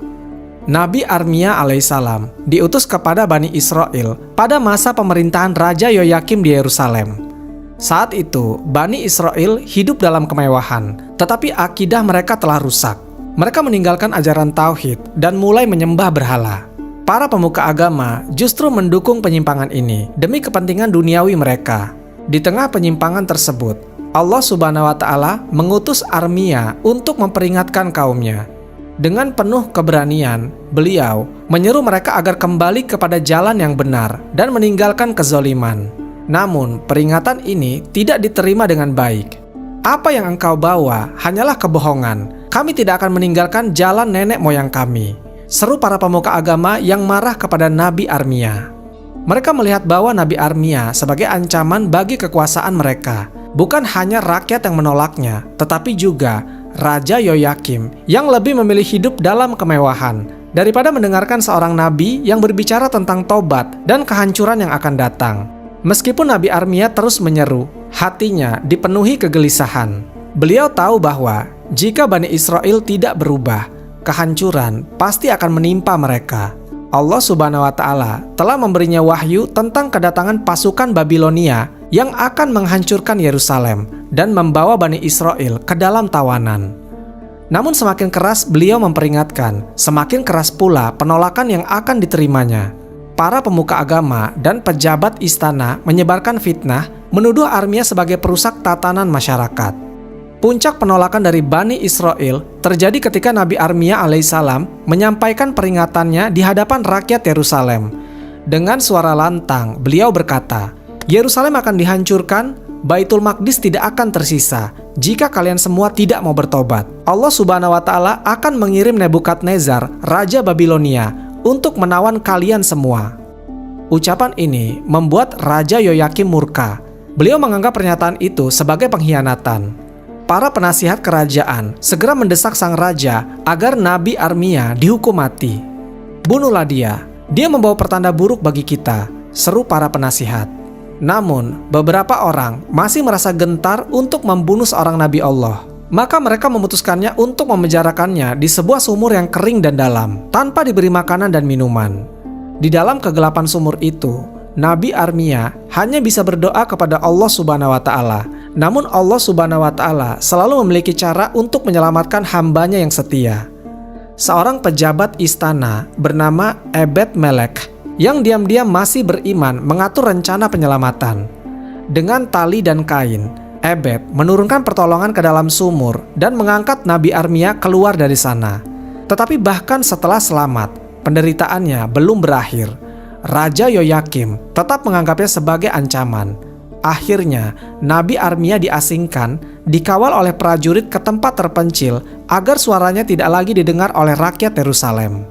Nabi Armia alaihissalam diutus kepada Bani Israel pada masa pemerintahan Raja Yoyakim di Yerusalem. Saat itu, Bani Israel hidup dalam kemewahan, tetapi akidah mereka telah rusak. Mereka meninggalkan ajaran tauhid dan mulai menyembah berhala. Para pemuka agama justru mendukung penyimpangan ini demi kepentingan duniawi mereka. Di tengah penyimpangan tersebut, Allah Subhanahu wa Ta'ala mengutus Armia untuk memperingatkan kaumnya. Dengan penuh keberanian, beliau menyeru mereka agar kembali kepada jalan yang benar dan meninggalkan kezaliman. Namun, peringatan ini tidak diterima dengan baik. Apa yang engkau bawa hanyalah kebohongan. Kami tidak akan meninggalkan jalan nenek moyang kami, seru para pemuka agama yang marah kepada Nabi Armia. Mereka melihat bahwa Nabi Armia sebagai ancaman bagi kekuasaan mereka. Bukan hanya rakyat yang menolaknya, tetapi juga Raja Yoyakim yang lebih memilih hidup dalam kemewahan daripada mendengarkan seorang nabi yang berbicara tentang tobat dan kehancuran yang akan datang. Meskipun Nabi Armia terus menyeru, hatinya dipenuhi kegelisahan. Beliau tahu bahwa jika Bani Israel tidak berubah, kehancuran pasti akan menimpa mereka. Allah Subhanahu wa Ta'ala telah memberinya wahyu tentang kedatangan pasukan Babilonia yang akan menghancurkan Yerusalem dan membawa Bani Israel ke dalam tawanan. Namun semakin keras beliau memperingatkan, semakin keras pula penolakan yang akan diterimanya. Para pemuka agama dan pejabat istana menyebarkan fitnah, menuduh Armia sebagai perusak tatanan masyarakat. Puncak penolakan dari Bani Israel terjadi ketika Nabi Armia alaihissalam menyampaikan peringatannya di hadapan rakyat Yerusalem. Dengan suara lantang, beliau berkata, Yerusalem akan dihancurkan, Baitul Maqdis tidak akan tersisa jika kalian semua tidak mau bertobat. Allah Subhanahu wa Ta'ala akan mengirim Nebukadnezar, Raja Babilonia, untuk menawan kalian semua. Ucapan ini membuat Raja Yoyakim murka. Beliau menganggap pernyataan itu sebagai pengkhianatan. Para penasihat kerajaan segera mendesak sang raja agar Nabi Armia dihukum mati. Bunuhlah dia membawa pertanda buruk bagi kita, seru para penasihat. Namun, beberapa orang masih merasa gentar untuk membunuh seorang Nabi Allah. Maka mereka memutuskannya untuk memenjarakannya di sebuah sumur yang kering dan dalam, tanpa diberi makanan dan minuman. Di dalam kegelapan sumur itu, Nabi Armia hanya bisa berdoa kepada Allah Subhanahu wa Ta'ala. Namun Allah Subhanahu wa Ta'ala selalu memiliki cara untuk menyelamatkan hambanya yang setia. Seorang pejabat istana bernama Ebed Melek yang diam-diam masih beriman mengatur rencana penyelamatan. Dengan tali dan kain, Ebed menurunkan pertolongan ke dalam sumur dan mengangkat Nabi Armia keluar dari sana. Tetapi bahkan setelah selamat, penderitaannya belum berakhir. Raja Yoyakim tetap menganggapnya sebagai ancaman. Akhirnya, Nabi Armia diasingkan, dikawal oleh prajurit ke tempat terpencil agar suaranya tidak lagi didengar oleh rakyat Yerusalem.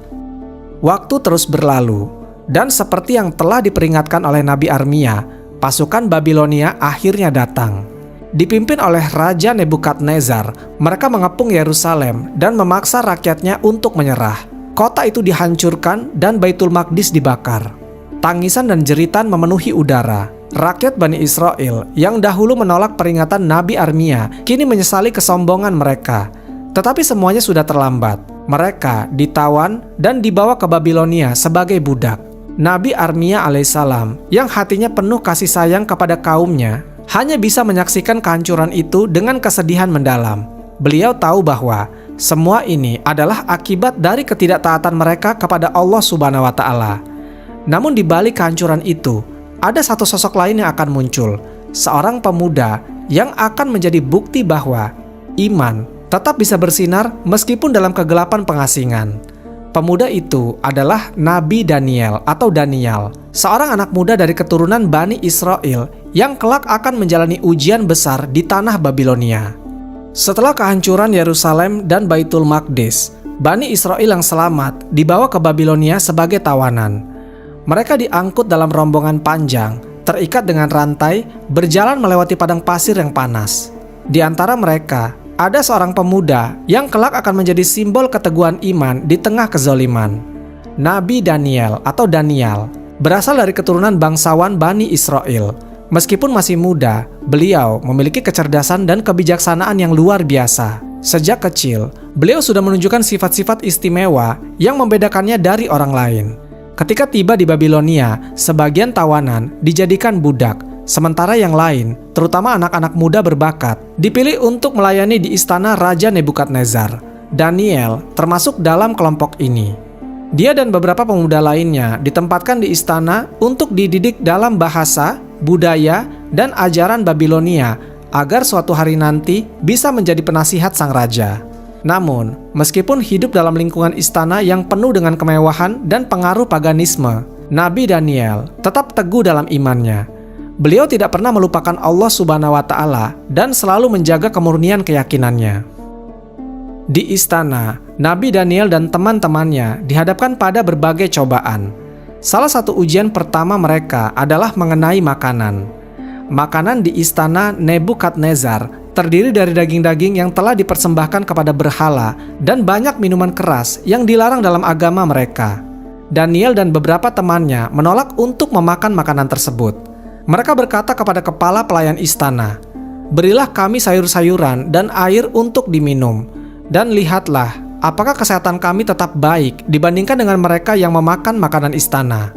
Waktu terus berlalu, dan seperti yang telah diperingatkan oleh Nabi Armia, pasukan Babilonia akhirnya datang. Dipimpin oleh Raja Nebukadnezar, mereka mengepung Yerusalem dan memaksa rakyatnya untuk menyerah. Kota itu dihancurkan dan Baitul Maqdis dibakar. Tangisan dan jeritan memenuhi udara. Rakyat Bani Israel yang dahulu menolak peringatan Nabi Armia kini menyesali kesombongan mereka. Tetapi semuanya sudah terlambat. Mereka ditawan dan dibawa ke Babilonia sebagai budak. Nabi Armia alaihissalam yang hatinya penuh kasih sayang kepada kaumnya hanya bisa menyaksikan kehancuran itu dengan kesedihan mendalam. Beliau tahu bahwa semua ini adalah akibat dari ketidaktaatan mereka kepada Allah Subhanahu wa Ta'ala. Namun di balik kehancuran itu, ada satu sosok lain yang akan muncul, seorang pemuda yang akan menjadi bukti bahwa iman tetap bisa bersinar meskipun dalam kegelapan pengasingan. Pemuda itu adalah Nabi Daniel atau Daniel, seorang anak muda dari keturunan Bani Israel yang kelak akan menjalani ujian besar di tanah Babilonia. Setelah kehancuran Yerusalem dan Baitul Maqdis, Bani Israel yang selamat dibawa ke Babilonia sebagai tawanan. Mereka diangkut dalam rombongan panjang, terikat dengan rantai, berjalan melewati padang pasir yang panas. Di antara mereka, ada seorang pemuda yang kelak akan menjadi simbol keteguhan iman di tengah kezaliman. Nabi Daniel atau Daniel berasal dari keturunan bangsawan Bani Israel. Meskipun masih muda, beliau memiliki kecerdasan dan kebijaksanaan yang luar biasa. Sejak kecil, beliau sudah menunjukkan sifat-sifat istimewa yang membedakannya dari orang lain. Ketika tiba di Babilonia, sebagian tawanan dijadikan budak, sementara yang lain, terutama anak-anak muda berbakat, dipilih untuk melayani di istana Raja Nebukadnezar. Daniel termasuk dalam kelompok ini. Dia dan beberapa pemuda lainnya ditempatkan di istana untuk dididik dalam bahasa, budaya, dan ajaran Babilonia agar suatu hari nanti bisa menjadi penasihat sang raja. Namun, meskipun hidup dalam lingkungan istana yang penuh dengan kemewahan dan pengaruh paganisme, Nabi Daniel tetap teguh dalam imannya. Beliau tidak pernah melupakan Allah Subhanahu wa Ta'ala dan selalu menjaga kemurnian keyakinannya. Di istana, Nabi Daniel dan teman-temannya dihadapkan pada berbagai cobaan. Salah satu ujian pertama mereka adalah mengenai makanan. Makanan di istana Nebukadnezar terdiri dari daging-daging yang telah dipersembahkan kepada berhala dan banyak minuman keras yang dilarang dalam agama mereka. Daniel dan beberapa temannya menolak untuk memakan makanan tersebut. Mereka berkata kepada kepala pelayan istana, "Berilah kami sayur-sayuran dan air untuk diminum, dan lihatlah apakah kesehatan kami tetap baik dibandingkan dengan mereka yang memakan makanan istana."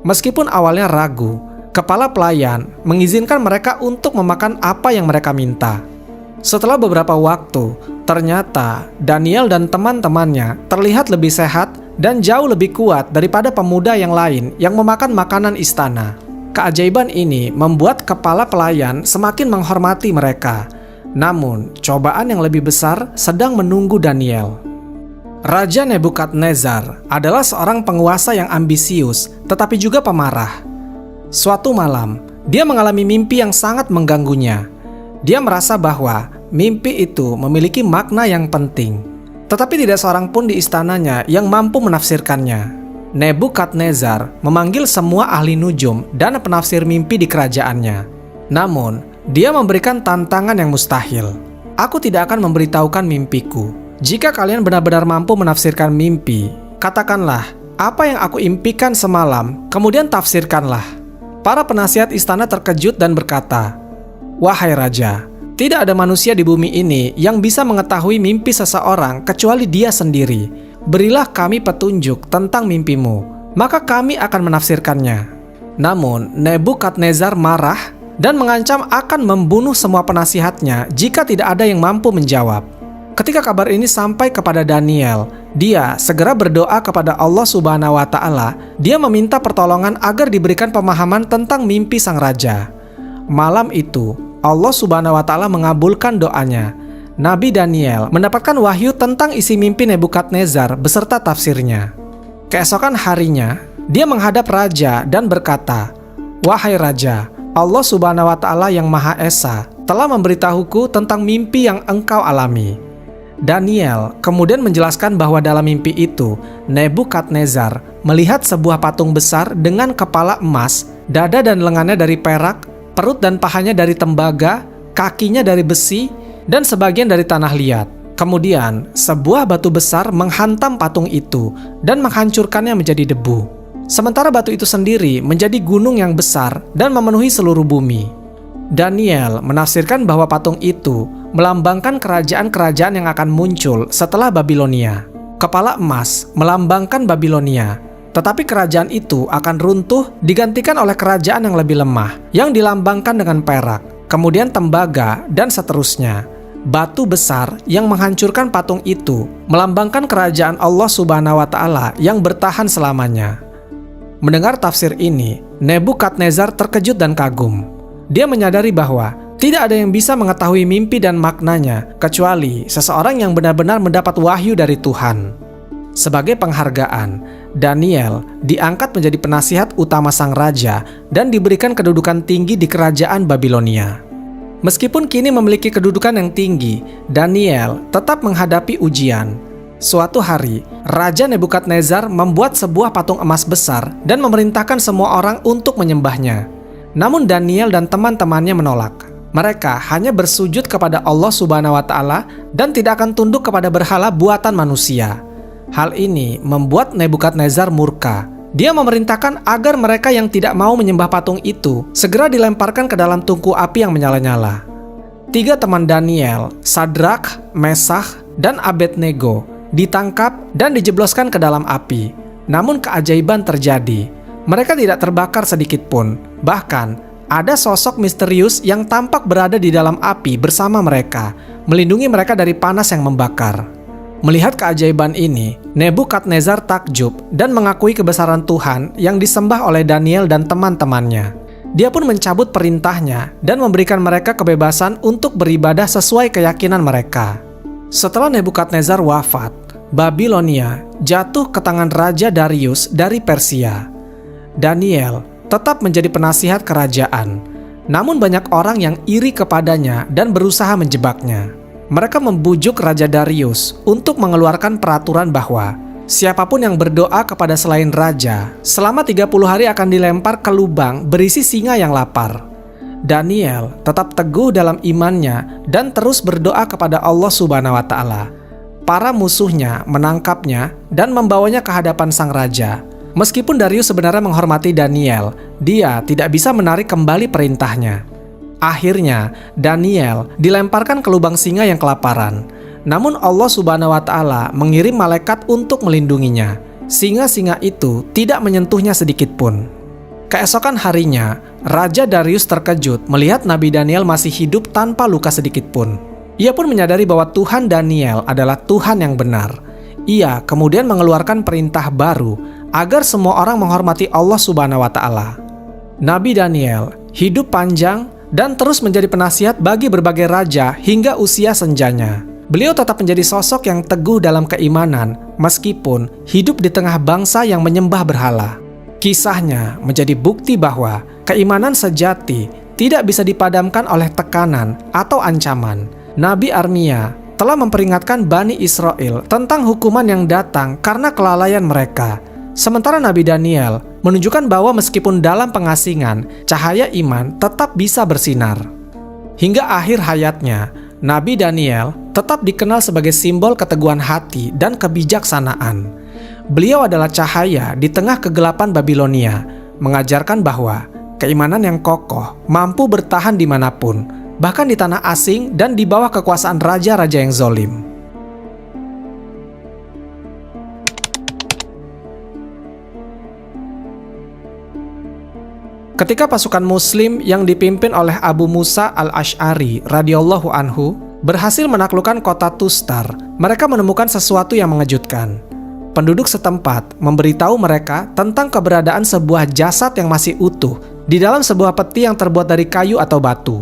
Meskipun awalnya ragu, kepala pelayan mengizinkan mereka untuk memakan apa yang mereka minta. Setelah beberapa waktu, ternyata Daniel dan teman-temannya terlihat lebih sehat dan jauh lebih kuat daripada pemuda yang lain yang memakan makanan istana. Keajaiban ini membuat kepala pelayan semakin menghormati mereka. Namun, cobaan yang lebih besar sedang menunggu Daniel. Raja Nebukadnezar adalah seorang penguasa yang ambisius, tetapi juga pemarah. Suatu malam, dia mengalami mimpi yang sangat mengganggunya. Dia merasa bahwa mimpi itu memiliki makna yang penting, tetapi tidak seorang pun di istananya yang mampu menafsirkannya. Nebukadnezar memanggil semua ahli nujum dan penafsir mimpi di kerajaannya. Namun, dia memberikan tantangan yang mustahil. "Aku tidak akan memberitahukan mimpiku. Jika kalian benar-benar mampu menafsirkan mimpi, katakanlah apa yang aku impikan semalam, kemudian tafsirkanlah." Para penasihat istana terkejut dan berkata, "Wahai raja, tidak ada manusia di bumi ini yang bisa mengetahui mimpi seseorang kecuali dia sendiri. Berilah kami petunjuk tentang mimpimu, maka kami akan menafsirkannya." Namun, Nebukadnezar marah dan mengancam akan membunuh semua penasihatnya jika tidak ada yang mampu menjawab. Ketika kabar ini sampai kepada Daniel, dia segera berdoa kepada Allah Subhanahu wa Ta'ala. Dia meminta pertolongan agar diberikan pemahaman tentang mimpi sang raja. Malam itu, Allah Subhanahu wa Ta'ala mengabulkan doanya. Nabi Daniel mendapatkan wahyu tentang isi mimpi Nebukadnezar beserta tafsirnya. Keesokan harinya, dia menghadap raja dan berkata, "Wahai raja, Allah Subhanahu wa Ta'ala yang Maha Esa telah memberitahuku tentang mimpi yang engkau alami." Daniel kemudian menjelaskan bahwa dalam mimpi itu, Nebukadnezar melihat sebuah patung besar dengan kepala emas, dada dan lengannya dari perak, perut dan pahanya dari tembaga, kakinya dari besi, dan sebagian dari tanah liat. Kemudian, sebuah batu besar menghantam patung itu dan menghancurkannya menjadi debu. Sementara batu itu sendiri menjadi gunung yang besar dan memenuhi seluruh bumi. Daniel menafsirkan bahwa patung itu melambangkan kerajaan-kerajaan yang akan muncul setelah Babilonia. Kepala emas melambangkan Babilonia, tetapi kerajaan itu akan runtuh digantikan oleh kerajaan yang lebih lemah, yang dilambangkan dengan perak, kemudian tembaga, dan seterusnya. Batu besar yang menghancurkan patung itu melambangkan kerajaan Allah Subhanahu wa Ta'ala yang bertahan selamanya. Mendengar tafsir ini, Nebukadnezar terkejut dan kagum. Dia menyadari bahwa tidak ada yang bisa mengetahui mimpi dan maknanya kecuali seseorang yang benar-benar mendapat wahyu dari Tuhan. Sebagai penghargaan, Daniel diangkat menjadi penasihat utama sang raja dan diberikan kedudukan tinggi di kerajaan Babilonia. Meskipun kini memiliki kedudukan yang tinggi, Daniel tetap menghadapi ujian. Suatu hari, Raja Nebukadnezar membuat sebuah patung emas besar dan memerintahkan semua orang untuk menyembahnya. Namun Daniel dan teman-temannya menolak. Mereka hanya bersujud kepada Allah Subhanahu wa Ta'ala dan tidak akan tunduk kepada berhala buatan manusia. Hal ini membuat Nebukadnezar murka. Dia memerintahkan agar mereka yang tidak mau menyembah patung itu segera dilemparkan ke dalam tungku api yang menyala-nyala. 3 teman Daniel, Sadrak, Mesakh, dan Abednego ditangkap dan dijebloskan ke dalam api. Namun keajaiban terjadi. Mereka tidak terbakar sedikit pun. Bahkan, ada sosok misterius yang tampak berada di dalam api bersama mereka, melindungi mereka dari panas yang membakar. Melihat keajaiban ini, Nebukadnezar takjub dan mengakui kebesaran Tuhan yang disembah oleh Daniel dan teman-temannya. Dia pun mencabut perintahnya dan memberikan mereka kebebasan untuk beribadah sesuai keyakinan mereka. Setelah Nebukadnezar wafat, Babilonia jatuh ke tangan Raja Darius dari Persia. Daniel tetap menjadi penasihat kerajaan, namun banyak orang yang iri kepadanya dan berusaha menjebaknya. Mereka membujuk Raja Darius untuk mengeluarkan peraturan bahwa siapapun yang berdoa kepada selain raja selama 30 hari akan dilempar ke lubang berisi singa yang lapar. Daniel tetap teguh dalam imannya dan terus berdoa kepada Allah Subhanahu wa Ta'ala. Para musuhnya menangkapnya dan membawanya ke hadapan sang raja. Meskipun Darius sebenarnya menghormati Daniel, dia tidak bisa menarik kembali perintahnya. Akhirnya, Daniel dilemparkan ke lubang singa yang kelaparan. Namun Allah Subhanahu wa Ta'ala mengirim malaikat untuk melindunginya. Singa-singa itu tidak menyentuhnya sedikit pun. Keesokan harinya, Raja Darius terkejut melihat Nabi Daniel masih hidup tanpa luka sedikit pun. Ia pun menyadari bahwa Tuhan Daniel adalah Tuhan yang benar. Ia kemudian mengeluarkan perintah baru agar semua orang menghormati Allah Subhanahu wa Ta'ala. Nabi Daniel hidup panjang dan terus menjadi penasihat bagi berbagai raja hingga usia senjanya. Beliau tetap menjadi sosok yang teguh dalam keimanan meskipun hidup di tengah bangsa yang menyembah berhala. Kisahnya menjadi bukti bahwa keimanan sejati tidak bisa dipadamkan oleh tekanan atau ancaman. Nabi Armia telah memperingatkan Bani Israel tentang hukuman yang datang karena kelalaian mereka. Sementara Nabi Daniel menunjukkan bahwa meskipun dalam pengasingan, cahaya iman tetap bisa bersinar. Hingga akhir hayatnya, Nabi Daniel tetap dikenal sebagai simbol keteguhan hati dan kebijaksanaan. Beliau adalah cahaya di tengah kegelapan Babilonia, mengajarkan bahwa keimanan yang kokoh mampu bertahan dimanapun, bahkan di tanah asing dan di bawah kekuasaan raja-raja yang zolim. Ketika pasukan Muslim yang dipimpin oleh Abu Musa al-Asy'ari radhiyallahu anhu berhasil menaklukkan kota Tustar, mereka menemukan sesuatu yang mengejutkan. Penduduk setempat memberitahu mereka tentang keberadaan sebuah jasad yang masih utuh di dalam sebuah peti yang terbuat dari kayu atau batu.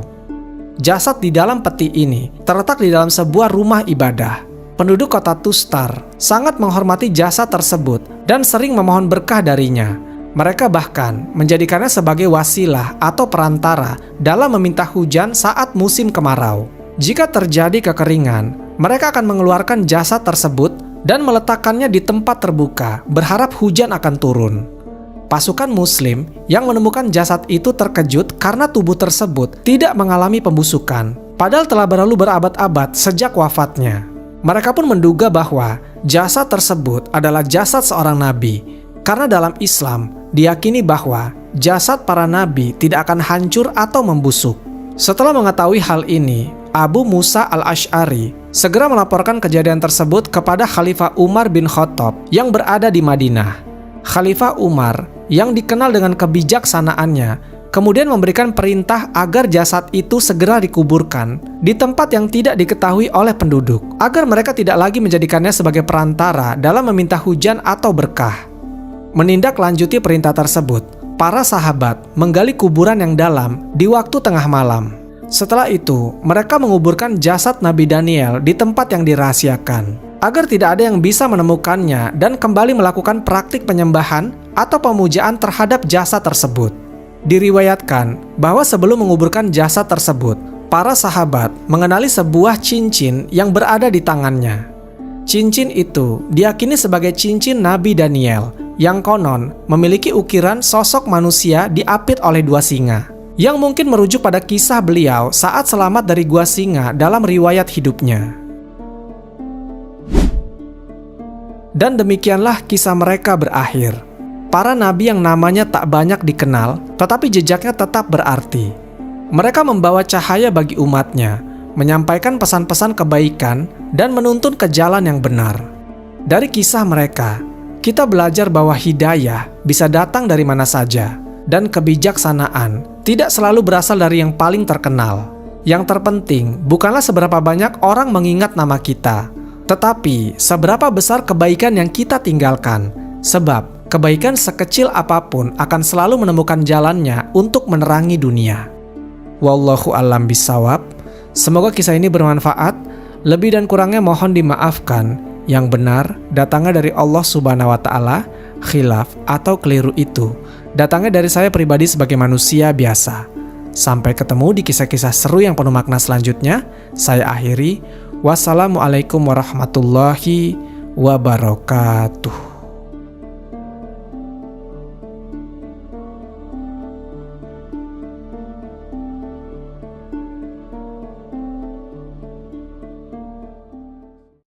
Jasad di dalam peti ini terletak di dalam sebuah rumah ibadah. Penduduk kota Tustar sangat menghormati jasad tersebut dan sering memohon berkah darinya. Mereka bahkan menjadikannya sebagai wasilah atau perantara dalam meminta hujan saat musim kemarau. Jika terjadi kekeringan, mereka akan mengeluarkan jasad tersebut dan meletakkannya di tempat terbuka, berharap hujan akan turun. Pasukan Muslim yang menemukan jasad itu terkejut karena tubuh tersebut tidak mengalami pembusukan, padahal telah berlalu berabad-abad sejak wafatnya. Mereka pun menduga bahwa jasad tersebut adalah jasad seorang nabi, karena dalam Islam diyakini bahwa jasad para nabi tidak akan hancur atau membusuk. Setelah mengetahui hal ini, Abu Musa al-Asy'ari segera melaporkan kejadian tersebut kepada Khalifah Umar bin Khattab yang berada di Madinah. Khalifah Umar yang dikenal dengan kebijaksanaannya kemudian memberikan perintah agar jasad itu segera dikuburkan di tempat yang tidak diketahui oleh penduduk, agar mereka tidak lagi menjadikannya sebagai perantara dalam meminta hujan atau berkah. Menindaklanjuti perintah tersebut, para sahabat menggali kuburan yang dalam di waktu tengah malam. Setelah itu, mereka menguburkan jasad Nabi Daniel di tempat yang dirahasiakan. agar tidak ada yang bisa menemukannya dan kembali melakukan praktik penyembahan atau pemujaan terhadap jasad tersebut. Diriwayatkan bahwa sebelum menguburkan jasad tersebut, para sahabat mengenali sebuah cincin yang berada di tangannya. Cincin itu diyakini sebagai cincin Nabi Daniel yang konon memiliki ukiran sosok manusia diapit oleh 2 singa, yang mungkin merujuk pada kisah beliau saat selamat dari gua singa dalam riwayat hidupnya. Dan demikianlah kisah mereka berakhir. Para nabi yang namanya tak banyak dikenal, tetapi jejaknya tetap berarti. Mereka membawa cahaya bagi umatnya, menyampaikan pesan-pesan kebaikan, dan menuntun ke jalan yang benar. Dari kisah mereka, kita belajar bahwa hidayah bisa datang dari mana saja, dan kebijaksanaan tidak selalu berasal dari yang paling terkenal. Yang terpenting bukanlah seberapa banyak orang mengingat nama kita, tetapi seberapa besar kebaikan yang kita tinggalkan. Sebab kebaikan sekecil apapun akan selalu menemukan jalannya untuk menerangi dunia. Wallahu a'lam bishawab. Semoga kisah ini bermanfaat. Lebih dan kurangnya mohon dimaafkan. Yang benar datangnya dari Allah Subhanahu wa Ta'ala. Khilaf atau keliru itu datangnya dari saya pribadi sebagai manusia biasa. Sampai ketemu di kisah-kisah seru yang penuh makna selanjutnya. Saya akhiri. Wassalamualaikum warahmatullahi wabarakatuh.